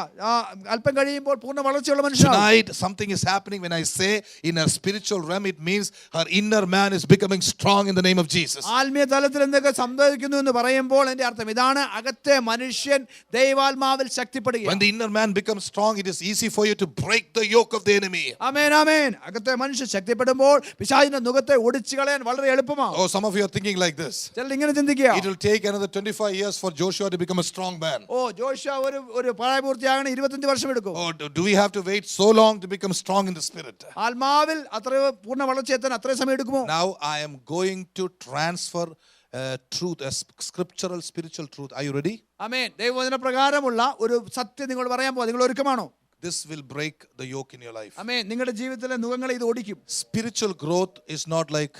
അല്പം കഴിയുമ്പോൾ പൂർണ്ണ വളർച്ചയുള്ള മനുഷ്യനാണ്. Tonight something is happening. When I say in her spiritual realm, it means her inner man is becoming strong in the name of Jesus. ആത്മീയ തലത്തിൽ എന്തൊക്കെ സംഭവിക്കുന്നു എന്ന് പറയുമ്പോൾ എന്റെ അർത്ഥം ഇതാണ്, അകത്തെ മനുഷ്യൻ ദൈവാത്മാവിൽ ശക്തിപ്പെടുക. When the inner man becomes strong, it is easy for you to break the yoke of the enemy. ആമേൻ ആമേൻ. അകത്തെ മനുഷ്യൻ ശക്തിപ്പെടുമ്പോൾ പിശാചിന്റെ നുകത്തെ ഒടിച്ചു കളയാൻ വളരെ എളുപ്പമാണ്. Oh, some of you are thinking like this. ചിലർ ഇങ്ങനെ ചിന്തിക്കുക, It will take another 25 years for Joshua to become a strong man. Joshua ഒരു പ്രായപൂർത്തിയാകണ 25 വർഷം എടുക്കും. Oh, do we have to wait so long to become strong in the spirit? ആത്മാവിൽ അത്ര പൂർണ്ണ വളർച്ച എത്താൻ അത്രയും സമയം എടുക്കുമോ? Now I am going to transfer truth, a scriptural spiritual truth. Are you ready? ആമേൻ. ദൈവവചന പ്രകാരമുള്ള ഒരു സത്യം നിങ്ങളോട് പറയാൻ പോകുക. നിങ്ങൾ ഒരുക്കമാണോ? This will break the yoke in your life. ആമേൻ. നിങ്ങളുടെ ജീവിതത്തിലെ നുകങ്ങളെ ഇത് ഓടിക്കും. Spiritual growth is not like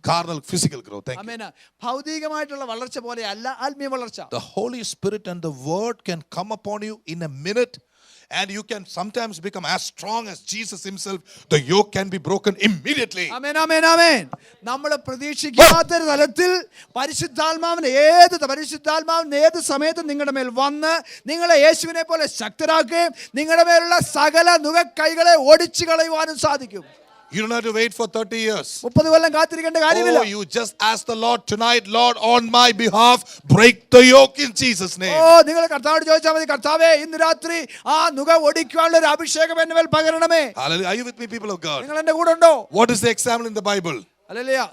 carnal, physical growth. Thank you. ആമേൻ. ഭൗതികമായിട്ടുള്ള വളർച്ച പോലെ അല്ല ആത്മീയ വളർച്ച. The Holy Spirit and the Word can come upon you in a minute. and you can sometimes become as strong as Jesus himself, the yoke can be broken immediately. ആമേൻ ആമേൻ ആമേൻ. നമ്മൾ പ്രതീക്ഷിക്കാത്ത ഒരു തലത്തിൽ പരിശുദ്ധാത്മാവിന് ഏത് സമയത്തും നിങ്ങളുടെ മേൽ വന്ന് നിങ്ങളെ യേശുവിനെ പോലെ ശക്തരാക്കുകയും നിങ്ങളുടെ മേലുള്ള സകല നുകക്കൈകളെ ഒടിച്ചു കളയുവാനും സാധിക്കും. You don't have to wait for 30 years. 30 കൊല്ലം കാത്തിരിക്കേണ്ട കാര്യമില്ല. Oh, you just ask the Lord tonight, Lord, on my behalf, break the yoke in Jesus' name. നിങ്ങൾ കർത്താവോട് ചോദിച്ചാൽ മതി, കർത്താവേ ഇന്ന് രാത്രി ആ നുക ഒടിക്കാനുള്ള ഒരു അഭിഷേകം എന്റെ മേൽ പകരണമേ. Hallelujah. Are you with me, people of God? നിങ്ങൾ എന്റെ കൂടെ ഉണ്ടോ? What is the example in the Bible? Hallelujah.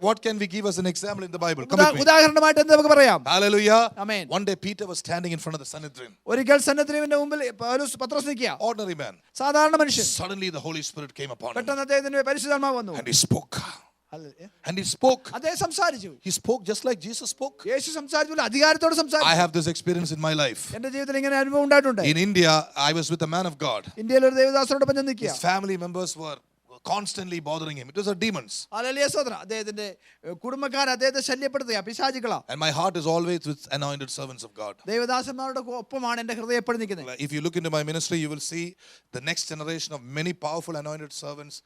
What can we give as an example in the Bible? Come with me. ഉദാഹരണമായിട്ട് എന്ത് നമുക്ക് പറയാം? Hallelujah. Amen. One day Peter was standing in front of the Sanhedrin. ഒരിക്കൽ സന്നദ്രീവിന്റെ മുമ്പിൽ പത്രോസ് നിൽക്കുക. Ordinary man. സാധാരണ മനുഷ്യൻ. Suddenly the Holy Spirit came upon him. പെട്ടെന്ന് അദ്ദേഹത്തിന് പരിശുദ്ധാത്മാവ് വന്നു. And he spoke. Hallelujah. And he spoke. അദ്ദേഹം സംസാരിച്ചു. He spoke just like Jesus spoke. യേശു സംസാരിച്ചു, അധികാരത്തോടെ I സംസാരിച്ചു. have this experience in my life. എന്റെ ജീവിതത്തിൽ ഇങ്ങനെ അനുഭവം ഉണ്ടായിട്ടുണ്ട്. In India, I was with a man of God. ഇന്ത്യയിൽ ഒരു ദേവദാസനോടൊപ്പം ഞാൻ നിൽക്കുക. His family members were constantly bothering him. It was demons. Hallelujah സ്തോത്രം. അദ്ദേഹത്തിന്റെ കുടുംബക്കാർ അദ്ദേഹത്തെ ശല്യപ്പെടുത്തുക, പിശാചുക്കളാ. And my heart is always with anointed servants of God. ദേവദാസന്മാരുടെ ഒപ്പമാണ് എന്റെ ഹൃദയം എപ്പോഴും നിൽക്കുന്നത്. If you look into my ministry, you will see the next generation of many powerful anointed servants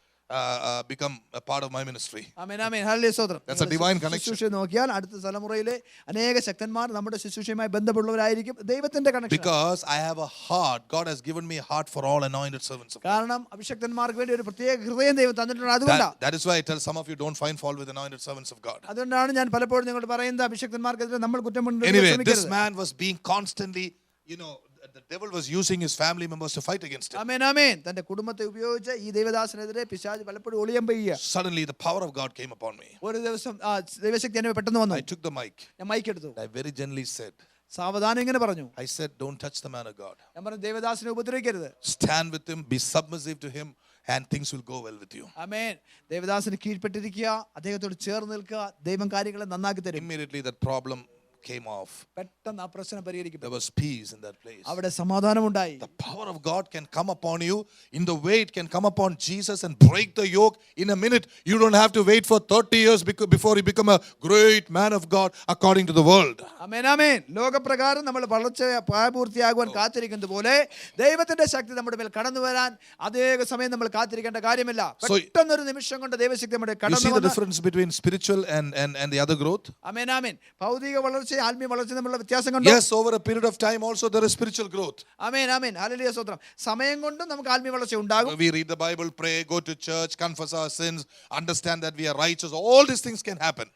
become a part of my ministry. Amen amen. Hallelujah സ്തോത്രം. That's a divine connection. ശുശ്രൂഷ നോക്കിയാൽ അടുത്ത തലമുറയിലെ അനേക ശക്തന്മാർ നമ്മുടെ ശുശ്രൂഷയുമായി ബന്ധമുള്ളവരായിരിക്കും. ദൈവത്തിന്റെ connection. Because I have a heart. God has given me a heart for all anointed servants of God. കാരണം അഭിഷക്തന്മാർക്ക് വേണ്ടി ഒരു പ്രത്യേക ഹൃദയം ദൈവം തന്നിട്ടുണ്ട്. അതുകൊണ്ടാണ്. That is why I tell some of you, don't find fault with anointed servants of God. അതുകൊണ്ടാണ് ഞാൻ പലപ്പോഴും നിങ്ങളോട് പറയുന്നത്, അഭിഷക്തന്മാർക്കെതിരെ നമ്മൾ കുറ്റം Anyway, this കണ്ടുപിടിക്കരുത്. man was being constantly, the devil was using his family members to fight against him. ആമേൻ ആമേൻ. തന്റെ കുടുംബത്തെ ഉപയോഗിച്ച് ഈ ദൈവദാസനെതിരെ പിശാച് പലപ്പോഴും oleum പെയ്യുക. Suddenly the power of God came upon me. ഒരു ദിവസം ദൈവശക്തി എന്നെ പെട്ടെന്ന് വന്നു. I took the mic. ഞാൻ മൈക്ക് എടുത്തു. I very gently said, സാവധാനം ഇങ്ങനെ പറഞ്ഞു. I said, don't touch the man of God. ഞാൻ പറഞ്ഞു, ദേവദാസനെ ഉപദ്രവിക്കരുത്. Stand with him, be submissive to him, and things will go well with you. ആമേൻ. ദേവദാസന് കീഴ്പ്പെട്ടിരിക്കുക, അദ്ദേഹത്തോട് ചേർന്ന് നിൽക്കുക, ദൈവം കാര്യങ്ങളെ നന്നാക്കി തരും. Immediately that problem came off. പെട്ടെന്ന് ആ പ്രശ്നം പരിഹരിക്കും. There was peace in that place. അവിടെ സമാധാനമുണ്ടായി. The power of God can come upon you in the way it can come upon Jesus and break the yoke in a minute. You don't have to wait for 30 years before you become a great man of God according to the world. ആമേൻ ആമേൻ. ലോകപ്രകാരം നമ്മൾ വളർച്ച പ്രായപൂർത്തിയാകുവാൻ കാത്തിരിക്കുന്നത് പോലെ ദൈവത്തിന്റെ ശക്തി നമ്മുടെ മേൽ കടന്നു വരാൻ അധിക സമയം നമ്മൾ കാത്തിരിക്കേണ്ട കാര്യമില്ല. പെട്ടെന്നൊരു നിമിഷം കൊണ്ട് ദൈവശക്തി നമ്മുടെ You കടന്നു see the വന്ന്. difference between spiritual and the other growth? ആമേൻ ആമേൻ. ഭൗതിക വളർച്ച ആത്മീയ വളർച്ച തമ്മിലുള്ള വ്യത്യാസം കണ്ടോ? Yes, over a period of time also there is spiritual growth. Amen amen. Hallelujah സ്തോത്രം. സമയം കൊണ്ടും നമുക്ക് ആത്മീയ വളർച്ച ഉണ്ടാകും. We read the Bible, pray, go to church, confess our sins, understand that we are righteous. All these things can happen.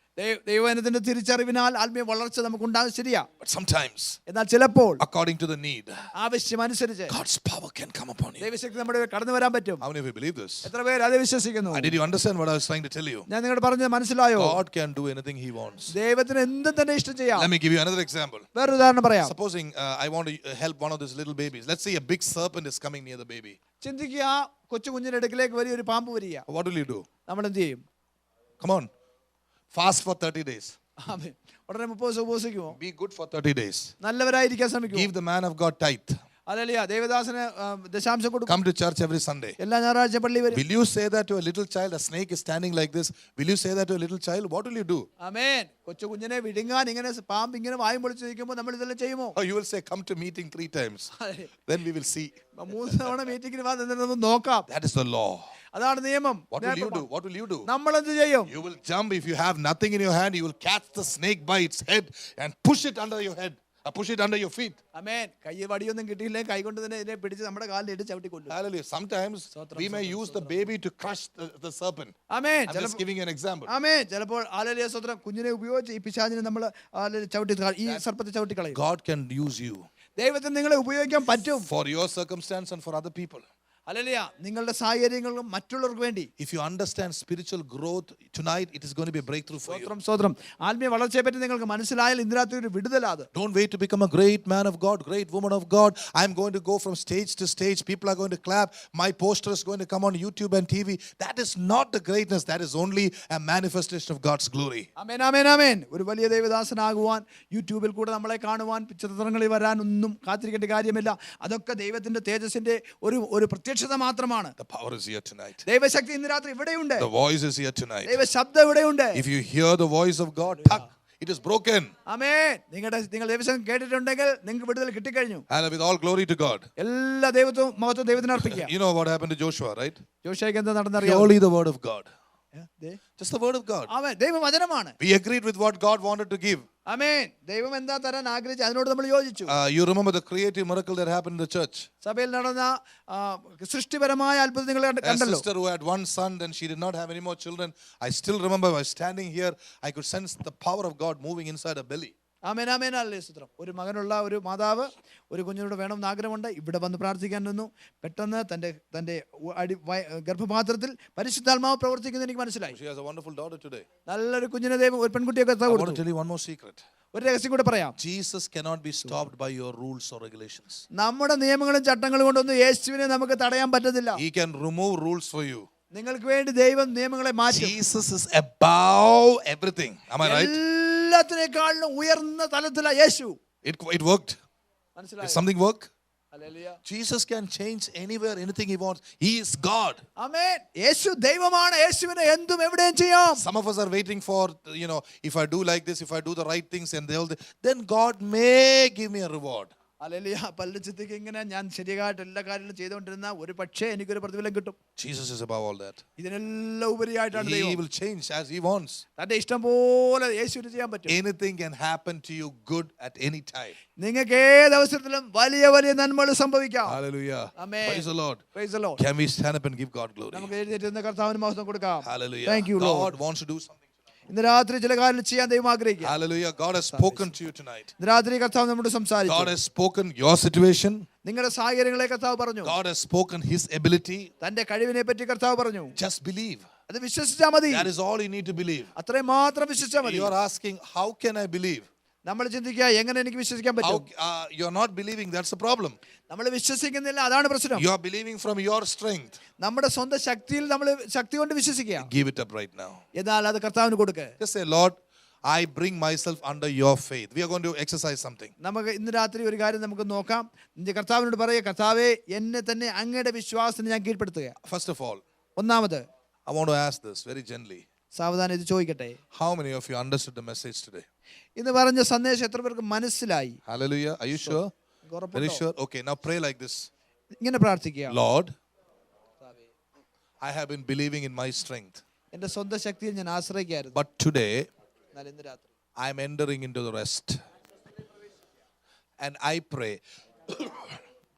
ദൈവത്തിന്റെ തിരിച്ചറിവിനാൽ ആത്മീയ വളർച്ച നമുക്ക് ഉണ്ടാകും, ശരിയാ. But sometimes, എന്നാൽ ചിലപ്പോൾ according to the need, ആവശ്യമനുസരിച്ച് God's power can come upon you. ദൈവശക്തി നമ്മുടെ കടന്നു വരാൻ പറ്റും. How many of you believe this? എത്ര പേര് അത് വിശ്വസിക്കുന്നു? Did you understand what I was trying to tell you? ഞാൻ നിങ്ങളോട് പറഞ്ഞത് മനസ്സിലായോ? God can do anything He wants. ദൈവത്തിന് എന്തും തന്നെ ഇഷ്ടം ചെയ്യാം. Let me give you another example. വേറൊരു ഉദാഹരണം പറയാം. Supposing I want to help one of these little babies. Let's say a big serpent is coming near the baby. ചിന്തിക്കുക, കൊച്ചു കുഞ്ഞിന്റെ അടുക്കിലേക്ക് വലിയൊരു പാമ്പ് വരിക. What will you do? നമ്മൾ എന്ത് ചെയ്യും? Come on. Fast for 30 days. ആമേൻ. ഉടനെ 30 ദിവസം ഉപവസിക്കുമോ? Be good for 30 days. നല്ലവരായിരിക്കാൻ ശ്രമിക്കുമോ? Give the man of God tithe. Hallelujah. ദേവദാസന് ദശാംശം കൊടുക്കും. Come to church every Sunday. എല്ലാ ഞായറാഴ്ച പള്ളി വരും. Will you say that to a little child? A snake is standing like this. Will you say that to a little child? What will you do? ആമേൻ. കൊച്ചു കുഞ്ഞിനെ വിഴുങ്ങാൻ ഇങ്ങനെ പാമ്പ് ഇങ്ങനെ വായും പൊളിച്ച് നിൽക്കുമ്പോൾ നമ്മൾ ഇതെല്ലാം ചെയ്യുമോ? Or you will say, come to meeting 3 times. Then we will see. 3 തവണ മീറ്റിംഗിന് വാ, നമുക്ക് നോക്കാം. That is the law. അതാണ് നിയമം. What will you do? What will you do? നമ്മൾ എന്ത് ചെയ്യും? You will jump. If you have nothing in your hand, you will catch the snake by its head and push it under your head. Push it under your feet. ആമേൻ. കൈ വടിയൊന്നും കിട്ടിയില്ലേ, കൈ കൊണ്ട് തന്നെ ഇതിനെ പിടിച്ച് നമ്മുടെ കാലിൽ ഇട്ട് ചവിട്ടി കൊല്ലും. Hallelujah. Sometimes we may use the baby to crush the serpent. Amen. I'm just giving you an example. ആമേൻ. ചിലപ്പോൾ ഹല്ലേലൂയ സ്തോത്രം, കുഞ്ഞിനെ ഉപയോഗിച്ച് ഈ പിശാചിനെ നമ്മൾ ചവിട്ടി ഈ സർപ്പത്തെ ചവിട്ടി കളയും. God can use you ദൈവത്തിന് നിങ്ങളെ ഉപയോഗിക്കാൻ പറ്റും. for your circumstance and for other people. Hallelujah. നിങ്ങളുടെ സാഹചര്യങ്ങളും മറ്റുള്ളവർക്ക് വേണ്ടി. If you understand spiritual growth tonight, it is going to be a breakthrough for you. സ്തോത്രം സ്തോത്രം. ആത്മീയ വളർച്ചയെ പറ്റി നിങ്ങൾക്ക് മനസ്സിലായാൽ ഇന്ന് രാത്രി ഒരു വിടുതലാണ്. Don't wait to become a great man of God, great woman of God. I'm going to go from stage to stage. People are going to clap. My poster is going to come on YouTube and TV. That is not the greatness. That is only a manifestation of God's glory. ആമേൻ ആമേൻ ആമേൻ. ഒരു വലിയ ദൈവദാസനാകുവാൻ യൂട്യൂബിൽ കൂടെ നമ്മളെ കാണുവാൻ ചിത്രങ്ങളിൽ വരാനൊന്നും കാത്തിരിക്കേണ്ട കാര്യമില്ല. അതൊക്കെ ദൈവത്തിന്റെ തേജസ്സിന്റെ ഒരു പ്രത്യക്ഷത മാത്രമാണ്. The power is here tonight. ദൈവശക്തി ഇന്ന് രാത്രി ഇവിടെയുണ്ട്. The voice is here tonight. ദൈവശബ്ദം ഇവിടെയുണ്ട്. If you hear the voice of God, It is broken. ആമേൻ. നിങ്ങൾ ദൈവവചനം കേട്ടിട്ടുണ്ടെങ്കിൽ നിങ്ങൾക്ക് വിടുതൽ കിട്ടിക്കഴിഞ്ഞു. And with all glory to God. എല്ലാ മഹത്വം ദൈവത്തിന് അർപ്പിക്കുക. You know what happened to Joshua, right? ജോഷുവയ്ക്ക് എന്താ നടന്നറിയാമോ? Purely the word of God. Just the word of God. Amen. ദൈവവചനമാണ്. We agreed with what God wanted to give. ആമേൻ. ദൈവം എന്താ തരാൻ ആഗ്രഹിച്ചു അതിനോട് നമ്മൾ യോജിച്ചു. You remember the creative miracle that happened in the church? സഭയിൽ നടന്ന സൃഷ്ടിപരമായ അത്ഭുതം നിങ്ങൾ A കണ്ടല്ലോ. sister who had one son, then she did not have any more children. I still remember I was standing here, I could sense the power of God moving inside her belly. ആമേൻ ആമേൻ അല്ലേ സ്തോത്രം. ഒരു മകനുള്ള ഒരു മാതാവ് ഒരു കുഞ്ഞിനോട് വേണമെന്ന് ആഗ്രഹമുണ്ട്. ഇവിടെ വന്ന് പ്രാർത്ഥിക്കാൻ നിന്നു. പെട്ടെന്ന് തൻ്റെ ഗർഭപാത്രത്തിൽ പരിശുദ്ധാത്മാവ് പ്രവർത്തിക്കുന്നത് എനിക്ക് മനസ്സിലായി. She has a wonderful daughter today. നല്ലൊരു കുഞ്ഞിനെ ദൈവം ഒരു പെൺകുട്ടിയൊക്കെ I want to tell you one more secret. ഒരു രഹസ്യം കൂടെ പറയാം. Jesus cannot be stopped by your rules or regulations. നമ്മുടെ നിയമങ്ങളും ചട്ടങ്ങളും കൊണ്ടൊന്നും യേശുവിനെ നമുക്ക് തടയാൻ പറ്റത്തില്ല. He can remove rules for you. നിങ്ങൾക്ക് വേണ്ടി ദൈവം നിയമങ്ങളെ മാറ്റും. Jesus is above everything. Am I right? എല്ലാത്തിനേക്കാളും ഉയർന്ന തലത്തിലാ യേശു. It worked. മനസ്സിലായോ? Did something work? Hallelujah. Jesus can change anywhere, anything he wants. He is God. ആമേൻ. യേശു ദൈവമാണ്. യേശുവിനെ എന്തും എവിടെയും ചെയ്യാം. Some of us are waiting for, if I do like this, if I do the right things, and then God may give me a reward. Hallelujah. പല്ലിച്ചത്തേക്ക് ഇങ്ങനെ ഞാൻ ശരിയായിട്ട് എല്ലാ കാര്യങ്ങളും ചെയ്തുകൊണ്ടിരുന്ന ഒരു പക്ഷേ എനിക്കൊരു പ്രതിഫലം കിട്ടും. Jesus is above all that. ഇതിനെല്ലാം ഉപരിയായിട്ടാണ് He ദൈവം. will change as he wants. തന്റെ ഇഷ്ടം പോലെ യേശുവിന് ചെയ്യാൻ പറ്റും. Anything can happen to you good at any time. നിങ്ങൾക്ക് ഏത് അവസരത്തിലും വലിയ വലിയ നന്മകൾ സംഭവിക്കാം. Hallelujah. Amen. Praise the Lord. Praise the Lord. Can we stand up and give God glory? നമുക്ക് എഴുന്നേറ്റ് നിന്ന് കർത്താവിന് മഹത്വം കൊടുക്കാം. Hallelujah. Thank you, Lord. God wants to do something. ഇന്ന് രാത്രി ചില കാര്യങ്ങൾ ചെയ്യാൻ ദൈവം ആഗ്രഹിക്കുക. Hallelujah. God has spoken to you tonight. ഇന്ന് രാത്രി കർത്താവ് നമ്മോട് സംസാരിച്ചു. God has spoken your situation. നിങ്ങളുടെ സാഹചര്യങ്ങളെ കർത്താവ് പറഞ്ഞു. God has spoken his ability. തന്റെ കഴിവിനെ പറ്റി കർത്താവ് പറഞ്ഞു. Just believe. അത് വിശ്വസിച്ചാൽ മതി. That is all you need to believe. അത്രയും മാത്രം വിശ്വസിച്ചാൽ മതി. You are asking, how can I believe? നമ്മൾ ചിന്തിക്കുക എങ്ങനെ എനിക്ക് വിശ്വസിക്കാൻ പറ്റും? You are not believing, that's the problem. നമ്മൾ വിശ്വസിക്കുന്നില്ല, അതാണ് പ്രശ്നം. You are believing from your strength. നമ്മുടെ സ്വന്തം ശക്തിയിൽ നമ്മൾ ശക്തി കൊണ്ട് വിശ്വസിക്കുക. Give it up right now. എന്നാൽ അത് കർത്താവിന് കൊടുക്കുക. Just say, Lord, I bring myself under your faith. We are going to exercise something. നമുക്ക് ഇന്ന് രാത്രി ഒരു കാര്യം നമുക്ക് നോക്കാം. കർത്താവിനോട് പറയുക, കർത്താവേ എന്നെ തന്നെ അങ്ങയുടെ വിശ്വാസത്തിന് ഞാൻ കീഴ്പ്പെടുത്തുക. First of all, ഒന്നാമത് I want to ask this very gently. സാവധാനം ഇത് ചോദിക്കട്ടെ. How many of you understood the message today? ഇന്ന് പറഞ്ഞ സന്ദേശം എത്ര പേർക്ക് മനസ്സിലായി? Hallelujah. Are you sure? Very sure? Okay, now pray like this. ഇങ്ങനെ പ്രാർത്ഥിക്കുക. Lord, I have been believing in my strength. എൻ്റെ സ്വന്തം ശക്തിയിൽ ഞാൻ ആശ്രയിക്കായിരുന്നു. But today, എന്നാൽ ഇന്ന് രാത്രി I am entering into the rest. And I pray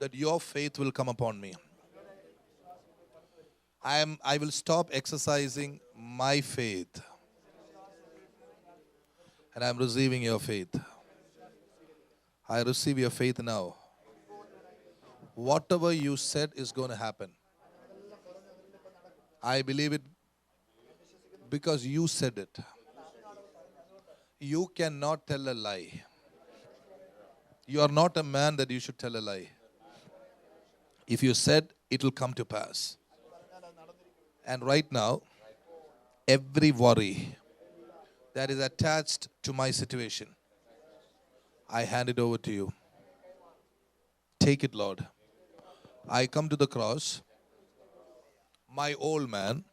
that your faith will come upon me. I will stop exercising my faith. And I am receiving your faith. I receive your faith now. Whatever you said is going to happen. I believe it because you said it. You cannot tell a lie. You are not a man that you should tell a lie. If you said, it will come to pass. And right now, every worry that is attached to my situation, I hand it over to you. Take it, Lord. I come to the cross. My old man,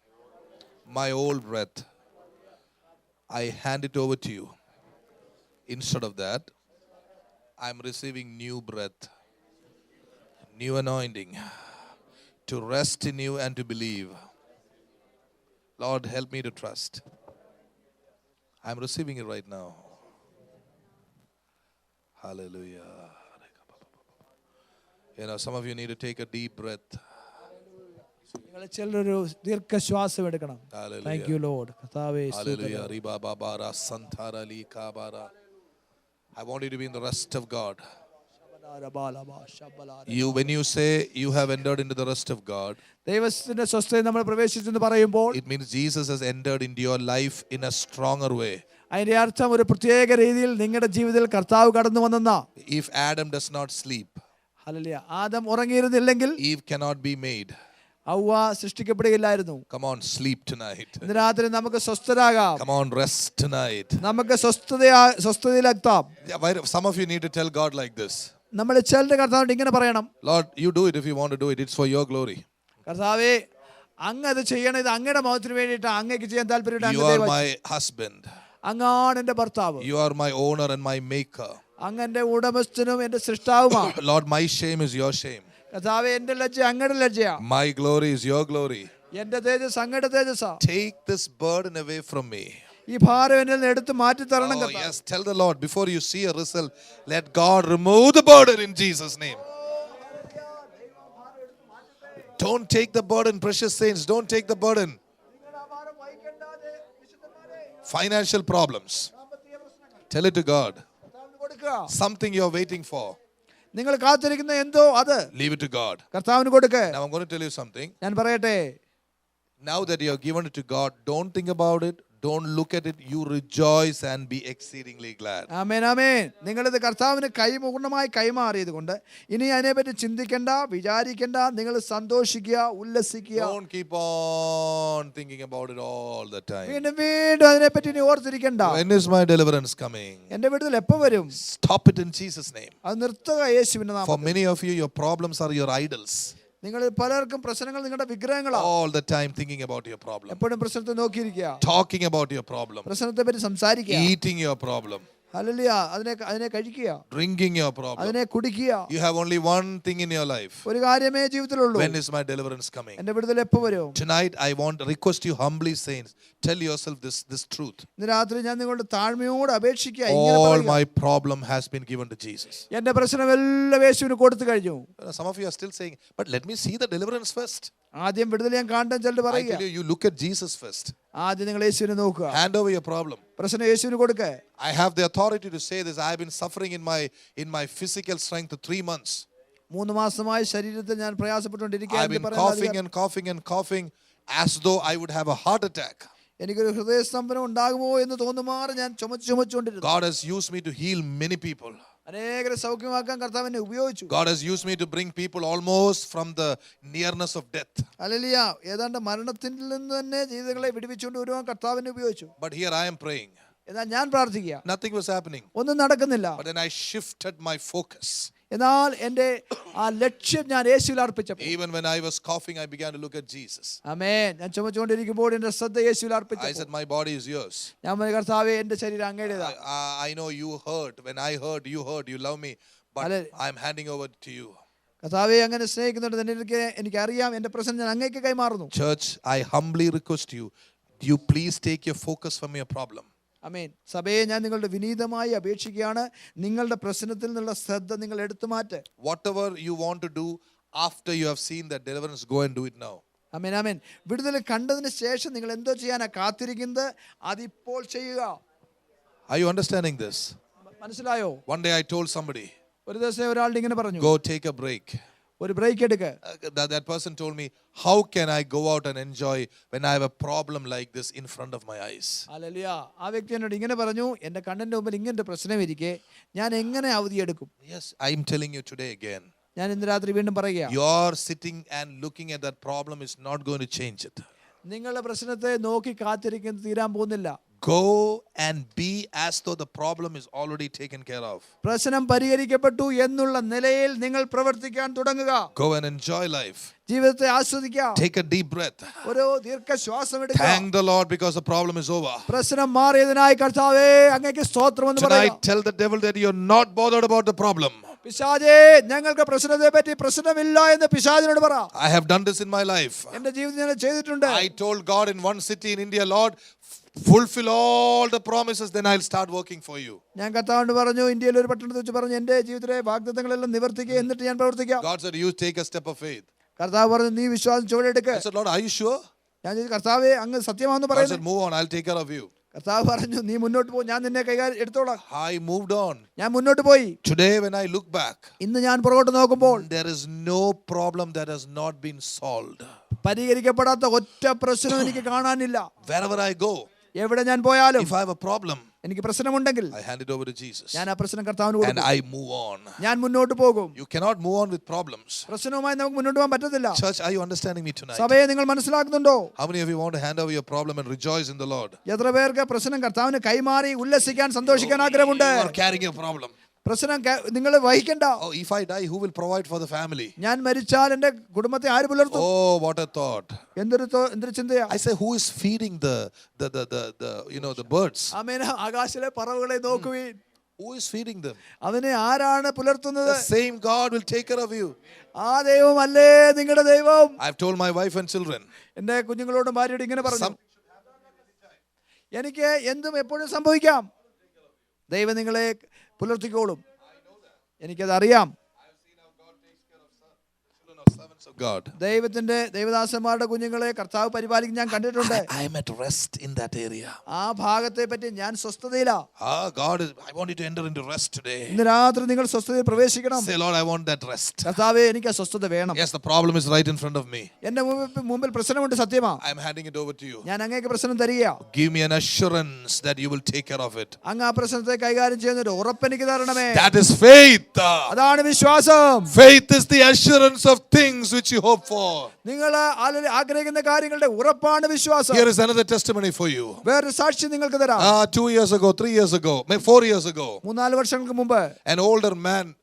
my old breath, I hand it over to you. Instead of that, I'm receiving new breath, new anointing, to rest in you and to believe. Lord, help me to trust. I'm receiving it right now. Hallelujah. Some of you need to take a deep breath. നിങ്ങൾ ചിലരൊരു ദീർഘശ്വാസം എടുക്കണം. Thank you, Lord. കർത്താവേ Hallelujah. Riba babara santara li kabara. I want you to be in the rest of God. When you say you have entered into the rest of God, ദൈവത്തിന്റെ സ്വസ്ഥതയിൽ നമ്മൾ പ്രവേശിച്ചെന്ന് പറയുമ്പോൾ it means Jesus has entered into your life in a stronger way. അതിന്റെ അർത്ഥം ഒരു പ്രത്യേക രീതിയിൽ നിങ്ങളുടെ ജീവിതത്തിൽ കർത്താവ് കടന്നു വന്നെന്നാ. If Adam does not sleep, hallelujah, Adam ഉറങ്ങിയിരുന്നില്ലെങ്കിൽ Eve cannot be made. ഹവ്വ സൃഷ്ടിക്കപ്പെടുകയില്ലായിരുന്നു. Come on, sleep tonight. ഇന്ന് രാത്രി നമുക്ക് സ്വസ്ഥരാകാം. Come on, rest tonight. നമുക്ക് സ്വസ്ഥതയിലെത്താം. Some of you need to tell God like this. നമ്മൾ ചിലരുടെ കർത്താവിനോട് ഇങ്ങനെ പറയണം. Lord, you do it if you want to do it. It's for your glory. കർത്താവേ, അങ്ങ് അത് ചെയ്യണം, ഇത് അങ്ങയുടെ മഹത്വത്തിന് വേണ്ടിയിട്ട് അങ്ങേക്ക് ചെയ്യാൻ താല്പര്യമുണ്ട്. You are my husband. അങ്ങാണ് എൻ്റെ ഭർത്താവ്, You are my owner and my maker. അങ്ങ് എൻ്റെ ഉടമസ്ഥനും എൻ്റെ സൃഷ്ടാവുമാണ്. Lord, my shame is your shame. കർത്താവേ, എൻ്റെ ലജ്ജ അങ്ങയുടെ ലജ്ജയാ, My glory is your glory. എൻ്റെ തേജസ് അങ്ങയുടെ തേജസ്സാ. Take this burden away from me. ഈ ഭാരം എന്നിൽ നിന്ന് എടുത്ത് മാറ്റി തരണം Oh, കർത്താവേ. yes, tell the Lord before you see a result, let God remove the burden in Jesus' name. Don't take the burden, precious saints. Don't take the burden. Financial problems. Tell it to God. Something you're waiting for. നിങ്ങൾ കാത്തിരിക്കുന്ന എന്തോ അത് Leave it to God. കർത്താവിന് കൊടുക്ക്. Now I'm going to tell you something. ഞാൻ പറയട്ടെ, Now that you have given it to God, don't think about it. Don't look at it. You rejoice and be exceedingly glad. ആമേൻ ആമേൻ. നിങ്ങളിത് കർത്താവിന് പൂർണ്ണമായി കൈമാറിയത് കൊണ്ട് ഇനി അതിനെപ്പറ്റി ചിന്തിക്കണ്ട, വിചാരിക്കണ്ട. നിങ്ങൾ സന്തോഷിക്കുക, ഉല്ലസിക്കുക. Don't keep on thinking about it all the time. വീണ്ടും വീണ്ടും അതിനെപ്പറ്റി ഇനി ഓർത്തിരിക്കണ്ട. When is my deliverance coming? എന്റെ വിടുതൽ എപ്പോ വരും? Stop it in Jesus' name. അത് നിർത്തുക യേശുവിന്റെ For നാമത്തിൽ. many of you, your problems are your idols. നിങ്ങൾ പലർക്കും പ്രശ്നങ്ങൾ നിങ്ങളുടെ വിഗ്രഹങ്ങളാണ്. All the time thinking about your problem. എപ്പോഴും പ്രശ്നത്തെ നോക്കിയിരിക്കുക, Talking about your problem. പ്രശ്നത്തെ പറ്റി സംസാരിക്കുക. Eating your problem. ഹല്ലേലൂയ. അതിനെ കഴിക്കുക, Drinking your problem. അതിനെ കുടിക്കുക. You have only one thing in your life. ഒരു കാര്യമേ ജീവിതത്തിലുള്ളൂ. When is my deliverance coming? എന്റെ വിടുതൽ എപ്പോ വരും? Tonight I want to request you humbly, saints, tell yourself this truth. ഇന്ന് രാത്രി ഞാൻ നിങ്ങളുടെ താഴ്മയോട് അപേക്ഷിക്കുക, ഇങ്ങനെ All പറയുക, my problem has been given to Jesus. എന്റെ പ്രശ്നം എല്ലാം യേശുവിന് കൊടുത്തു കഴിഞ്ഞു. Some of you are still saying, but let me see the deliverance first. ആദ്യം വിടുതൽ ഞാൻ കാണാൻ ചിലർ I പറയുക. tell you, you look at Jesus first. ആദ്യം നിങ്ങൾ യേശുവിനെ നോക്കുക, Hand over your problem. പ്രശ്നം യേശുവിന് കൊടുക്ക. I have the authority to say this. I have been suffering in my physical strength for 3 months. 3 മാസമായി ശരീരത്തിൽ ഞാൻ I've പ്രയാസപ്പെട്ടുകൊണ്ടിരിക്കുകയാണ്. been coughing as though I would have a heart attack. എനിക്കൊരു ഹൃദയസ്തംഭനം ഉണ്ടാകുമോ എന്ന് തോന്നുമാറ് ഞാൻ ചുമച്ചുകൊണ്ടിരുന്നു. God has used me to heal many people. അനേകരെ സൗഖ്യമാക്കാൻ കർത്താവ് എന്നെ ഉപയോഗിച്ചു. God has used me to bring people almost from the nearness of death. Hallelujah. ഏതാണ്ട് മരണത്തിൽ നിന്ന് തന്നെ ജീവിതങ്ങളെ വിടുവിച്ചുകൊണ്ട് വരുവാൻ കർത്താവിനെ ഉപയോഗിച്ചു. But here I am praying. എന്നാൽ ഞാൻ പ്രാർത്ഥിക്കുക, Nothing was happening. ഒന്നും നടക്കുന്നില്ല. But then I shifted my focus. എന്നാൽ എൻ്റെ ആ ലക്ഷ്യം ഞാൻ യേശുവിൽ അർപ്പിച്ചപ്പോൾ, Even when I was coughing, I began to look at Jesus. ആമേൻ, ഞാൻ ചുമച്ചുകൊണ്ടിരിക്കുമ്പോൾ എൻ്റെ ശ്രദ്ധ യേശുവിൽ I അർപ്പിച്ചു. said, my body is yours. ഞാൻ പറഞ്ഞു, കർത്താവേ, എൻ്റെ ശരീരം അങ്ങയുടേതാ. I know you hurt. When I hurt, you love me. But I'm handing over to you. കർത്താവേ, അങ്ങനെ സ്നേഹിക്കുന്നുണ്ട് എനിക്കറിയാം. എൻ്റെ പ്രശ്നം ഞാൻ അങ്ങേക്ക് കൈമാറുന്നു. Church, I humbly request you, you please take your focus from your problem. ആമേൻ. സഭയെ ഞാൻ നിങ്ങളുടെ വിനീതമായി അപേക്ഷിക്കുകയാണ്, നിങ്ങളുടെ പ്രശ്നത്തിൽ നിന്നുള്ള ശ്രദ്ധ നിങ്ങൾ എടുത്തു മാറ്റ്. Whatever you want to do after you have seen that deliverance, go and do it now. ആമേൻ ആമേൻ. വിടുതൽ കണ്ടതിന് ശേഷം നിങ്ങൾ എന്തോ ചെയ്യാനാ കാത്തിരിക്കുന്നത്, അതിപ്പോൾ ചെയ്യുക. Are you understanding this? മനസ്സിലായോ? One day I told somebody, ഒരു ദിവസം ഒരാളുടെ ഇങ്ങനെ പറഞ്ഞു, go take a break. ഒരു ബ്രേക്ക് എടുക്ക. That person told me, how can I go out and enjoy when I have a problem like this in front of my eyes? Hallelujah. ആ വ്യക്തി എന്നോട് ഇങ്ങനെ പറഞ്ഞു, എൻ്റെ കണ്ണിൻ്റെ മുമ്പിൽ ഇങ്ങനത്തെ പ്രശ്നം ഇരിക്കെ ഞാൻ എങ്ങനെ അവധിയെടുക്കും? Yes, I'm telling you today again. ഞാൻ ഇന്ന് രാത്രി വീണ്ടും പറയുക, You're sitting and looking at that problem is not going to change it. നിങ്ങളുടെ പ്രശ്നത്തെ നോക്കി കാത്തിരിക്കുന്നത് തീരാൻ പോകുന്നില്ല. Go and be as though the problem is already taken care of. പ്രശ്നം പരിഹരിക്കപ്പെട്ടു എന്നുള്ള നിലയിൽ നിങ്ങൾ പ്രവർത്തിക്കാൻ തുടങ്ങുക. Go and enjoy life. ജീവിതത്തെ ആസ്വദിക്കുക. Take a deep breath. ഒരു ദീർഘശ്വാസം എടുക്കുക. Thank the Lord because the problem is over. പ്രശ്നം മാറിയതിനായി കർത്താവേ അങ്ങേക്ക് സ്തോത്രം എന്ന് പറയുക. Tonight tell the devil that you're not bothered about the problem. പിശാചേ, ഞങ്ങൾക്ക് പ്രശ്നത്തെ പറ്റി പ്രശ്നമില്ല എന്ന് പിശാചിനോട് പറ. I have done this in my life. എന്റെ ജീവിതത്തിൽ ഞാൻ ചെയ്തിട്ടുണ്ട്. I told God in one city in India, Lord, fulfill all the promises, then I'll start working for you. ഞാൻ കർത്താവിനോട് പറഞ്ഞു, ഇന്ത്യയിൽ ഒരു പട്ടണത്തിൽ വെച്ച് പറഞ്ഞു, എന്റെ ജീവിതത്തിലെ വാഗ്ദത്തങ്ങളെല്ലാം നിവർത്തിക്കുക, എന്നിട്ട് ഞാൻ പ്രവർത്തിക്കാം. God said, you take a step of faith. കർത്താവ് പറഞ്ഞു, നീ വിശ്വാസം ചുവടെടുക്കുക. I said, Lord, are you sure? ഞാൻ ചോദിച്ചു, കർത്താവേ അങ്ങ് സത്യമാണെന്ന് God പറയുന്നു. said, move on, I'll take care of you. കർത്താവ് പറഞ്ഞു, നീ മുന്നോട്ട് പോ, ഞാൻ നിന്നെ കൈകാര്യം എടുത്തോളാം. I moved on. ഞാൻ മുന്നോട്ട് പോയി. Today when I look back, ഇന്ന് ഞാൻ പുറകോട്ട് നോക്കുമ്പോൾ there is no problem that has not been solved. പരിഹരിക്കപ്പെടാത്ത ഒറ്റ പ്രശ്നം എനിക്ക് കാണാനില്ല. Wherever I go, എവിടെ ഞാൻ പോയാലും if I have a problem, എനിക്ക് പ്രശ്നമുണ്ടെങ്കിൽ I hand it over to Jesus ഞാൻ ആ പ്രശ്നം കർത്താവിന് and കൊടുക്കും. I move on. ഞാൻ മുന്നോട്ട് പോകും. You cannot move on with problems. പ്രശ്നവുമായി നമുക്ക് മുന്നോട്ട് പോകാൻ പറ്റത്തില്ല. Church, are you understanding me tonight? സഭയെ നിങ്ങൾ മനസ്സിലാക്കുന്നുണ്ടോ? How many of you want to hand over your problem and rejoice in the Lord? എത്ര പേർക്ക് പ്രശ്നം കർത്താവിന് കൈമാറി ഉല്ലസിക്കാൻ സന്തോഷിക്കാൻ ആഗ്രഹമുണ്ട്? You are carrying your problem. പ്രശ്നം നിങ്ങൾ വഹിക്കണ്ട. Oh, if I die, who will provide for the family? ഞാൻ മരിച്ചാൽ എന്റെ കുടുംബത്തെ ആര് പുലർത്തും? Oh, what a thought. എന്തൊരു ചിന്തയാ. I say, who is feeding the the birds? ആമേൻ. ആകാശത്തിലെ പറവകളെ നോക്കുവീൻ. Who is feeding them? അവനെ ആരാണ് പുലർത്തുന്നത്? The same God will take care of you. ആ ദൈവമല്ലേ നിങ്ങളുടെ ദൈവം? I've told my wife and children. എന്റെ കുഞ്ഞുങ്ങളോടും ഭാര്യയോടും ഇങ്ങനെ പറഞ്ഞു, എനിക്ക് എന്തും എപ്പോഴും സംഭവിക്കാം, ദൈവം നിങ്ങളെ പുലർത്തിക്കോളും. എനിക്കത് അറിയാം. God. ദൈവത്തിന്റെ ദൈവദാസന്മാരുടെ കുഞ്ഞുങ്ങളെ കർത്താവ് പരിപാലിക്കും ഞാൻ കണ്ടിട്ടുണ്ട്. I am at rest in that area. ആ ഭാഗത്തെ പറ്റി ഞാൻ സ്വസ്ഥതയിലാ. God is, I want you to enter into rest today. ഇന്ന് രാത്രി നിങ്ങൾ സ്വസ്ഥതയിൽ പ്രവേശിക്കണം. Say, Lord, I want that rest. കർത്താവേ, എനിക്ക് ആ സ്വസ്ഥത വേണം. Yes, the problem is right in front of me. എന്റെ മുമ്പിൽ പ്രശ്നമുണ്ട്, സത്യമാ. I am handing it over to you. ഞാൻ അങ്ങേക്ക് പ്രശ്നം തരികയാ. Give me an assurance that you will take care of it. അങ്ങ് ആ പ്രശ്നത്തെ കൈകാര്യം ചെയ്യുന്ന ഒരു ഉറപ്പ് എനിക്ക് തരണമേ. That is faith. അതാണ് വിശ്വാസം. Faith is the assurance of things which you hope for. നിങ്ങൾ ആഗ്രഹിക്കുന്ന കാര്യങ്ങളുടെ ഉറപ്പാണ് വിശ്വാസം. Here is another testimony for you. വേറൊരു സാക്ഷി നിങ്ങൾക്ക് തരാം. 2 years ago, 3 years ago, maybe 4 years ago, 3-4 വർഷങ്ങൾക്ക് മുമ്പ് an older man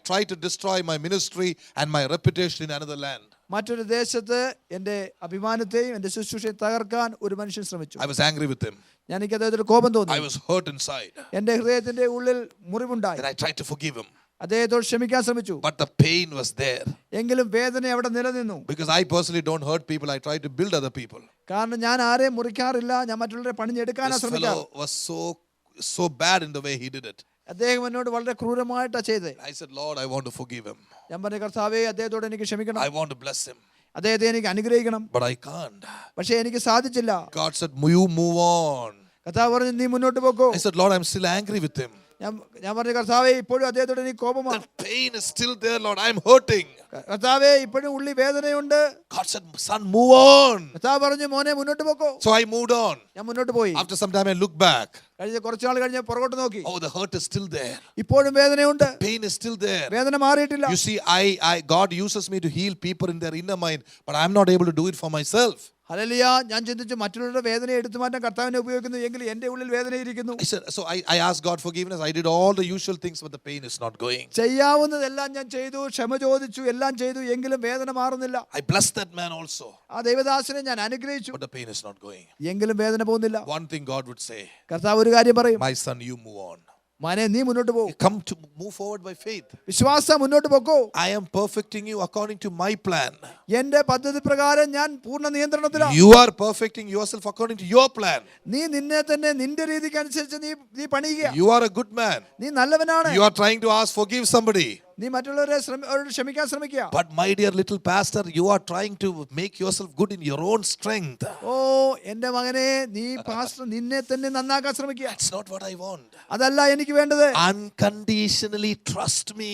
tried to destroy my ministry and my reputation in another land. മറ്റൊരു ദേശത്ത് എന്റെ അഭിമാനത്തെയും എന്റെ ശുശ്രൂഷയും തകർക്കാൻ ഒരു മനുഷ്യൻ ശ്രമിച്ചു. I was angry with him. എനിക്ക് അദ്ദേഹത്തോട് കോപം തോന്നി. I was hurt inside. എന്റെ ഹൃദയത്തിന്റെ ഉള്ളിൽ മുറിവുണ്ടായി. And I tried to forgive him. അദ്ദേഹത്തോട് ക്ഷമിക്കാൻ ശ്രമിച്ചു. But the pain was there. എങ്കിലും വേദന അവിടെ നിലനിന്നു. Because I personally don't hurt people. I try to build other people. കാരണം ഞാൻ ആരെയും മുറിക്കാറില്ല, ഞാൻ മറ്റുള്ളവരെ പണിഞ്ഞെടുക്കാനാ This ശ്രമിക്കാറ്. fellow was so bad in the way he did it. അദ്ദേഹം എന്നോട് വളരെ ക്രൂരമായിട്ടാ ചെയ്തത്. I said, Lord, I want to forgive him. ഞാൻ പറഞ്ഞു, കർത്താവേ, അദ്ദേഹത്തോട് എനിക്ക് ക്ഷമിക്കണം. I want to bless him. അദ്ദേഹത്തെ എനിക്ക് അനുഗ്രഹിക്കണം. But I can't. പക്ഷേ എനിക്ക് സാധിച്ചില്ല. God said, you move on. കർത്താവ് പറഞ്ഞു, നീ മുന്നോട്ട് പോകൂ. I said, Lord, I'm still angry with him. ഞാൻ പറഞ്ഞു, കർത്താവേ, ഇപ്പോഴും അദ്ദേഹത്തോട് എനിക്ക് കോപമാണ്. The pain is still there, Lord. I'm hurting. കർത്താവേ, ഇപ്പോഴും ഉള്ളി വേദനയുണ്ട്. God said, son, move on. കർത്താവ് പറഞ്ഞു, മോനെ മുന്നോട്ട് പോകൂ. So I moved on. ഞാൻ മുന്നോട്ട് പോയി. After some time I looked back. കഴിഞ്ഞ കുറച്ച് നാൾ കഴിഞ്ഞ് പുറകോട്ട് നോക്കി. Oh, the hurt is still there. ഇപ്പോഴും വേദനയുണ്ട്. Pain is still there. വേദന മാറിയിട്ടില്ല. You see, God uses me to heal people in their inner mind, but I'm not able to do it for myself. Hallelujah. ഞാൻ ചിന്തിച്ചു, മറ്റുള്ളവരുടെ വേദന എടുത്തു മാറ്റാൻ കർത്താവിനെ ഉപയോഗിക്കുന്നു, എങ്കിൽ എന്റെ ഉള്ളിൽ വേദനയിരിക്കുന്നു. I asked God forgiveness. I did all the usual things, but the pain is not going. ചെയ്യാവുന്നതെല്ലാം ഞാൻ ചെയ്തു, ക്ഷമ ചോദിച്ചു, എല്ലാം ചെയ്തു, എങ്കിലും വേദന മാറുന്നില്ല. I blessed that man also, ആ ദൈവദാസനെ ഞാൻ അനുഗ്രഹിച്ചു, but the pain is not going. എങ്കിലും വേദന പോകുന്നില്ല. One thing God would say, കർത്താവ് ഒരു കാര്യം പറയും, my son, you move on. മോനെ, നീ മുന്നോട്ട് പോകും. Come to move forward by faith. വിശ്വാസം മുന്നോട്ട് പോകൂ. I am perfecting you according to my plan. എന്റെ പദ്ധതി പ്രകാരം ഞാൻ പൂർണ്ണ നിയന്ത്രണത്തിലാണ്. You are perfecting yourself according to your plan. നീ നിന്നെ തന്നെ നിന്റെ രീതിക്ക് അനുസരിച്ച് നീ പണിയുക. You are a good man. നീ നല്ലവനാണ്. You are trying to forgive somebody. നീ മറ്റുള്ളവരെ ക്ഷമിക്കാൻ ശ്രമിക്കുക. But my dear little pastor, you are trying to make yourself good in your own strength. ഓ എന്റെ മകനെ, നീ പാസ്റ്റർ നിന്നെ തന്നെ നന്നാക്കാൻ ശ്രമിക്കുക. That's not what I want. അതല്ല എനിക്ക് വേണ്ടത്. Unconditionally trust me.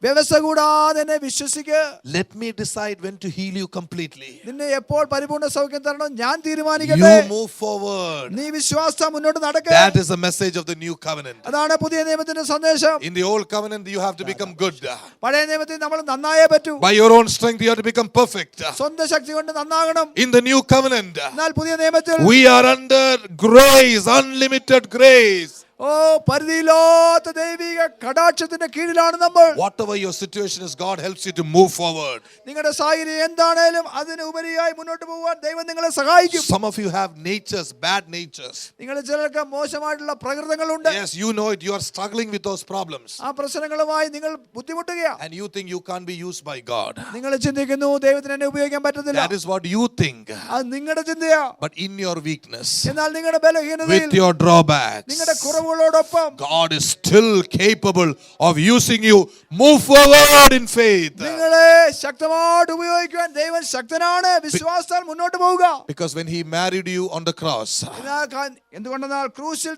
വ്യവസ്ഥ കൂടാതെ എന്നെ വിശ്വസിക്കുക. Let me decide when to heal you completely. നിന്നെ എപ്പോൾ പരിപൂർണ്ണ സൗഖ്യം തരണം ഞാൻ തീരുമാനിക്കട്ടെ. You move forward. നീ വിശ്വാസം മുന്നോട്ട് നടക്കുക. That is the message of the new covenant. അതാണ് പുതിയ നിയമത്തിന്റെ സന്ദേശം. In the old covenant you have to become good. പഴയ നിയമത്തിൽ നമ്മൾ നന്നായേ പറ്റൂ. By your own strength you have to become perfect. സ്വന്തം ശക്തി കൊണ്ട് നന്നാകണം. In the new covenant, എന്നാൽ പുതിയ നിയമത്തിൽ we are under grace, unlimited grace. ഓ പരിധിയില്ലാത്ത ദൈവിക കടാക്ഷത്തിന്റെ കീഴിലാണ് നമ്മൾ. Whatever your situation is, God helps you to move forward. നിങ്ങളുടെ സാഹചര്യം എന്താണേലും അതിന് ഉപരിയായി മുന്നോട്ട് പോകാൻ ദൈവം നിങ്ങളെ സഹായിക്കും. Some of you have natures, bad natures. നിങ്ങളിൽ ചിലർക്ക് മോശമായിട്ടുള്ള പ്രകൃതങ്ങളുണ്ട്. Yes, you know it. You are struggling with those problems. ആ പ്രശ്നങ്ങളുമായി നിങ്ങൾ ബുദ്ധിമുട്ടുകയാണ്. And you think you can't be used by God. നിങ്ങൾ ചിന്തിക്കുന്നു ദൈവത്തിന് എന്നെ ഉപയോഗിക്കാൻ പറ്റത്തില്ല. That is what you think. അത് നിങ്ങളുടെ ചിന്തയാ. But in your weakness, എന്നാൽ നിങ്ങളുടെ ബലഹീനതയിൽ, with your drawbacks, നിങ്ങളുടെ കുറവുകളോടൊപ്പം God is still capable of using you. Move forward in faith. നിങ്ങളെ ശക്തമായിട്ട് ഉപയോഗിക്കാൻ ദൈവം ശക്തനാണ്. വിശ്വാസത്താൽ മുന്നോട്ട് പോവുക. Because when he married you on the cross, എന്തുകൊണ്ടെന്നാൽ ക്രൂശിൽ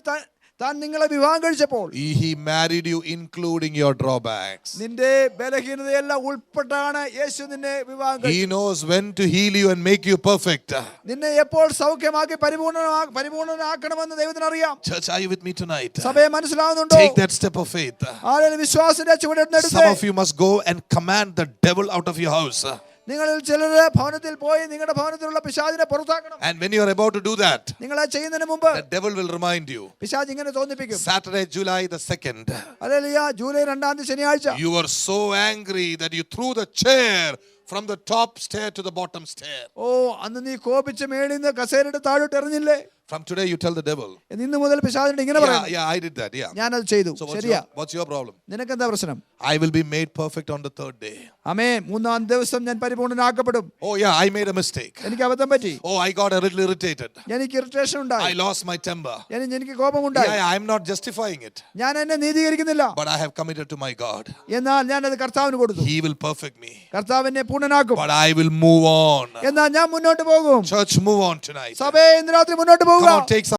താൻ നിങ്ങളെ വിവാഹം കഴിച്ചപ്പോൾ he married you including your drawbacks. നിന്റെ ബലഹീനതയെല്ലാം ഉൾപ്പെട്ടാണ് യേശു നിന്നെ വിവാഹം കഴിച്ചത്. He knows when to heal you and make you perfect. നിന്നെ എപ്പോൾ സൗഖ്യമാക്കി പരിപൂർണ്ണനാക്കണമെന്ന് ദൈവത്തിന് അറിയാം. Church, are you with me tonight? സഭയെ മനസ്സിലാവുന്നുണ്ടോ? Take that step of faith. ആരെങ്കിലും വിശ്വാസത്തിന്റെ ചുവടെടുത്ത് Some of you must go and command the devil out of your house. നിങ്ങളിൽ ചിലര് ഭവനത്തിൽ പോയി നിങ്ങളുടെ ഭവനത്തിലുള്ള പിശാചിനെ പുറത്താക്കണം. And when you are about to do that, നിങ്ങൾ അത് ചെയ്യുന്നതിന് മുമ്പ് the devil will remind you. പിശാച് ഇങ്ങനെ തോന്നിപ്പിക്കും. Saturday, July the 2nd. Hallelujah. July 2-ാം തീയതി ശനിയാഴ്ച You were so angry that you threw the chair from the top stair to the bottom stair. ഓ, അന്ന് നീ കോപിച്ച് മേളിൽ നിന്ന് കസേരയുടെ താഴോട്ട് എറിഞ്ഞില്ലേ? From today you tell the devil. ഇന്ന് മുതൽ പിശാചിനോട് ഇങ്ങനെ പറയാം. Yeah, I did that. Yeah. ഞാനത് ചെയ്തു. So ശരിയാ. what's your problem? നിനക്കെന്താ പ്രശ്നം? I will be made perfect on the third day. ആമേൻ. 3-ാം ദിവസം ഞാൻ പരിപൂർണ്ണനാക്കപ്പെടും. Oh yeah, I made a mistake. എനിക്ക് അബദ്ധം പറ്റി. Oh, I got a little irritated. എനിക്ക് ഇറിറ്റേഷൻ ഉണ്ടായി. I lost my temper. എനിക്ക് കോപമുണ്ടായി. Yeah, I'm not justifying it. ഞാൻ എന്നെ നീതീകരിക്കുന്നില്ല. But I have committed to my God. എന്നാൽ ഞാൻ അത് കർത്താവിന് കൊടുത്തു. He will perfect me. കർത്താവ് എന്നെ പൂർണ്ണനാക്കും. But I will move on. എന്നാൽ ഞാൻ മുന്നോട്ട് പോകും. Church, move on tonight. സഭയെ ഇന്ന് രാത്രി മുന്നോട്ട് പോകുക. Come on, take some.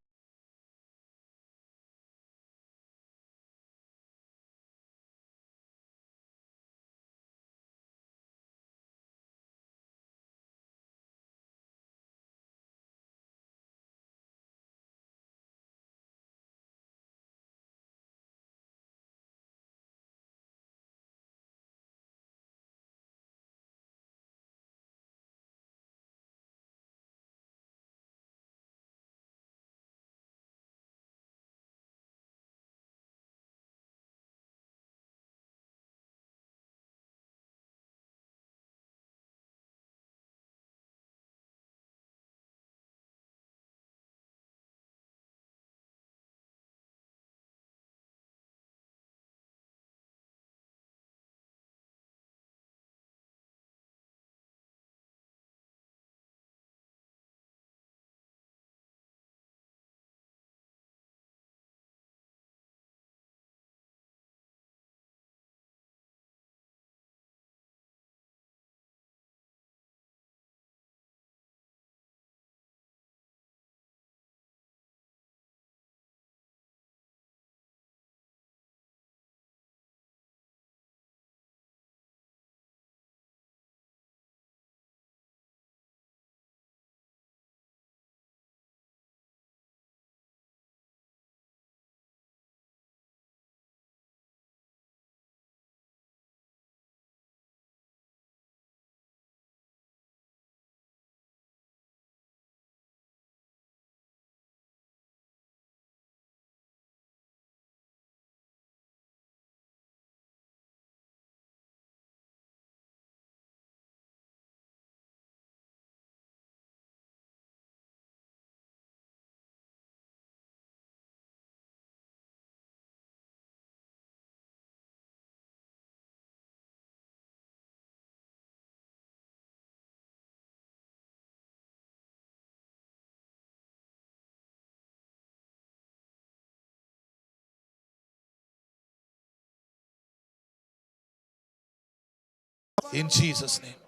In Jesus' name.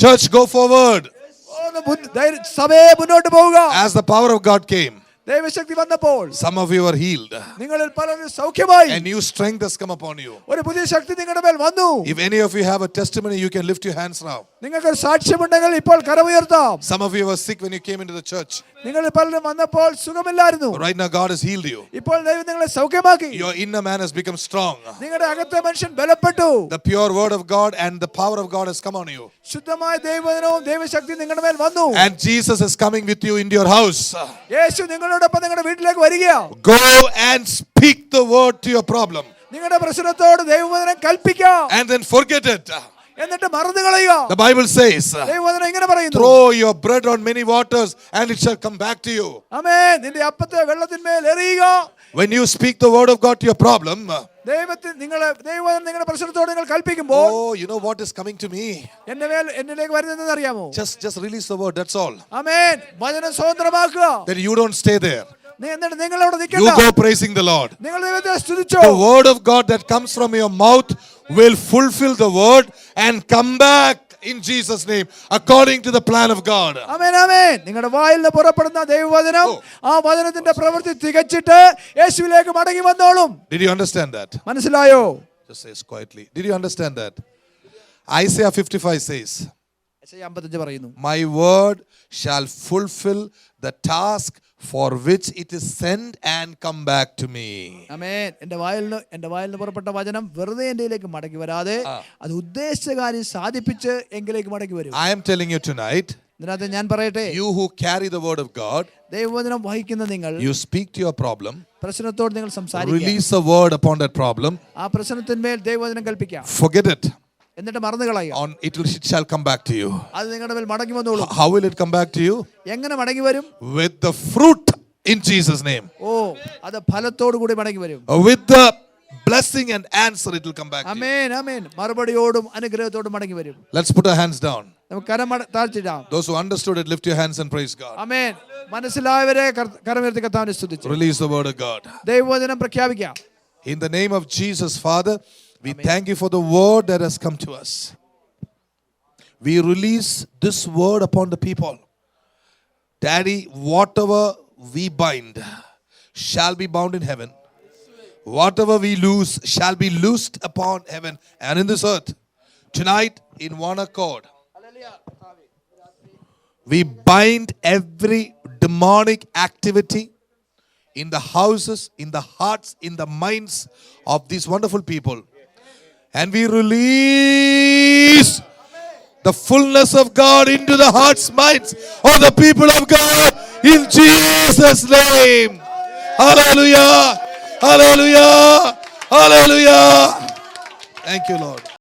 Church, go forward. സഭയെ മുന്നോട്ട് പോവുക. As the power of God came, ദൈവശക്തി വന്നപ്പോൾ some of you were healed. നിങ്ങളിൽ പലരും സൗഖ്യമായി. A new strength has come upon you. ഒരു പുതിയ ശക്തി നിങ്ങളുടെ മേൽ വന്നു. If any of you have a testimony, you can lift your hands now. നിങ്ങൾക്ക് സാക്ഷ്യമുണ്ടെങ്കിൽ ഇപ്പോൾ കരമുയർത്താം. Some of you were sick when you came into the church. നിങ്ങളിൽ പലരും വന്നപ്പോൾ സുഖമില്ലായിരുന്നു. Right now, God has healed you. ഇപ്പോൾ ദൈവം നിങ്ങളെ സൗഖ്യമാക്കി. Your inner man has become strong. നിങ്ങളുടെ അകത്തെ മനുഷ്യൻ ബലപ്പെട്ടു. The pure word of God and the power of God has come on you. ശുദ്ധമായ ദൈവവചനവും ദൈവശക്തി നിങ്ങളുടെ മേൽ വന്നു. And Jesus is coming with you into your house. യേശു നിങ്ങളോടൊപ്പം നിങ്ങളുടെ വീട്ടിലേക്ക് വരികയാ. Go and speak the word to your problem. നിങ്ങളുടെ പ്രശ്നത്തോട് ദൈവവചനം കൽപ്പിക്കുക. And then forget it. എന്നിട്ട് മറന്നു കളയുക. The Bible says, ദൈവവചനം ഇങ്ങനെ പറയുന്നു. throw your bread on many waters and it shall come back to you. ആമേൻ. നിന്റെ അപ്പത്തെ വെള്ളത്തിന്മേൽ എറിയുക. When you speak the word of God to your problem, ദൈവത്തിൽ ദൈവവചനം നിങ്ങളുടെ പ്രശ്നത്തോട് നിങ്ങൾ കൽപ്പിക്കുമ്പോൾ, oh, you know what is coming to me? എന്നിലേക്ക് വരുന്നതെന്ന് അറിയാമോ? Just release the word, that's all. ആമേൻ. വചനം സ്വതന്ത്രമാക്കുക. Then you don't stay there. എന്നിട്ട് നിങ്ങൾ അവിടെ You നിൽക്കണ്ട. go praising the Lord. നിങ്ങൾ ദൈവത്തെ സ്തുതിച്ചോ. The word of God that comes from your mouth will fulfill the word and come back in Jesus' name according to the plan of God. ആമേൻ ആമേൻ. നിങ്ങളുടെ വായിൽ നിന്ന് പുറപ്പെടുന്ന ദൈവവചനം ആ വചനത്തിന്റെ പ്രവൃത്തി തികച്ചിട്ട് യേശുവിലേക്ക് മടങ്ങി വന്നോളും. Did you understand that? മനസ്സിലായോ? Just say it quietly. Did you understand that? Isaiah 55 says, 55 പറയുന്നു, my word shall fulfill the task for which it is sent and come back to me. ആമേൻ. എൻ്റെ വായിൽ നിന്ന് പുറപ്പെട്ട വചനം വെറുതെ എൻ്റെയിലേക്ക് മടങ്ങി വരാതെ അത് ഉദ്ദേശിച്ച കാര്യം സാധിപ്പിച്ച് എങ്കിലേക്ക് മടങ്ങി വരും. I am telling you tonight, ഇതിനകത്ത് ഞാൻ പറയട്ടെ, you who carry the word of God, ദൈവവചനം വഹിക്കുന്ന നിങ്ങൾ you speak to your problem, പ്രശ്നത്തോട് നിങ്ങൾ സംസാരിക്കുക. release a word upon that problem, ആ പ്രശ്നത്തിന്മേൽ ദൈവവചനം കൽപ്പിക്കാം. forget it, എന്നിട്ട് മറന്നു കളയുക. it shall come back to you. അത് നിങ്ങളുടെ മേൽ മടങ്ങി വന്നോളൂ. How will it come back to you? എങ്ങനെ മടങ്ങി വരും? With the fruit in Jesus' name. അത് ഫലത്തോടു കൂടി മടങ്ങി വരും. With the blessing and answer, it will come back to you. ആമേൻ, ആമേൻ. മറുപടിയോടും അനുഗ്രഹത്തോടും മടങ്ങി വരും. Let's put our hands down. നമുക്ക് കരം താഴ്ത്തിടാം. Those who understood it, lift your hands and praise God. ആമേൻ. മനസ്സിലായവരെ കരമുയർത്തി കർത്താവിനെ സ്തുതിച്ചു. Release the word of God. ദൈവവചനം പ്രഖ്യാപിക്കാം. In the name of Jesus, Father, we thank you for the word that has come to us. We release this word upon the people. Daddy, whatever we bind shall be bound in heaven. Whatever we loose shall be loosed upon heaven and in this earth. Tonight, in one accord, we bind every demonic activity in the houses, in the hearts, in the minds of these wonderful people. And we release the fullness of God into the hearts, minds of the people of God in Jesus' name. Hallelujah. Hallelujah. Hallelujah. Thank you, Lord.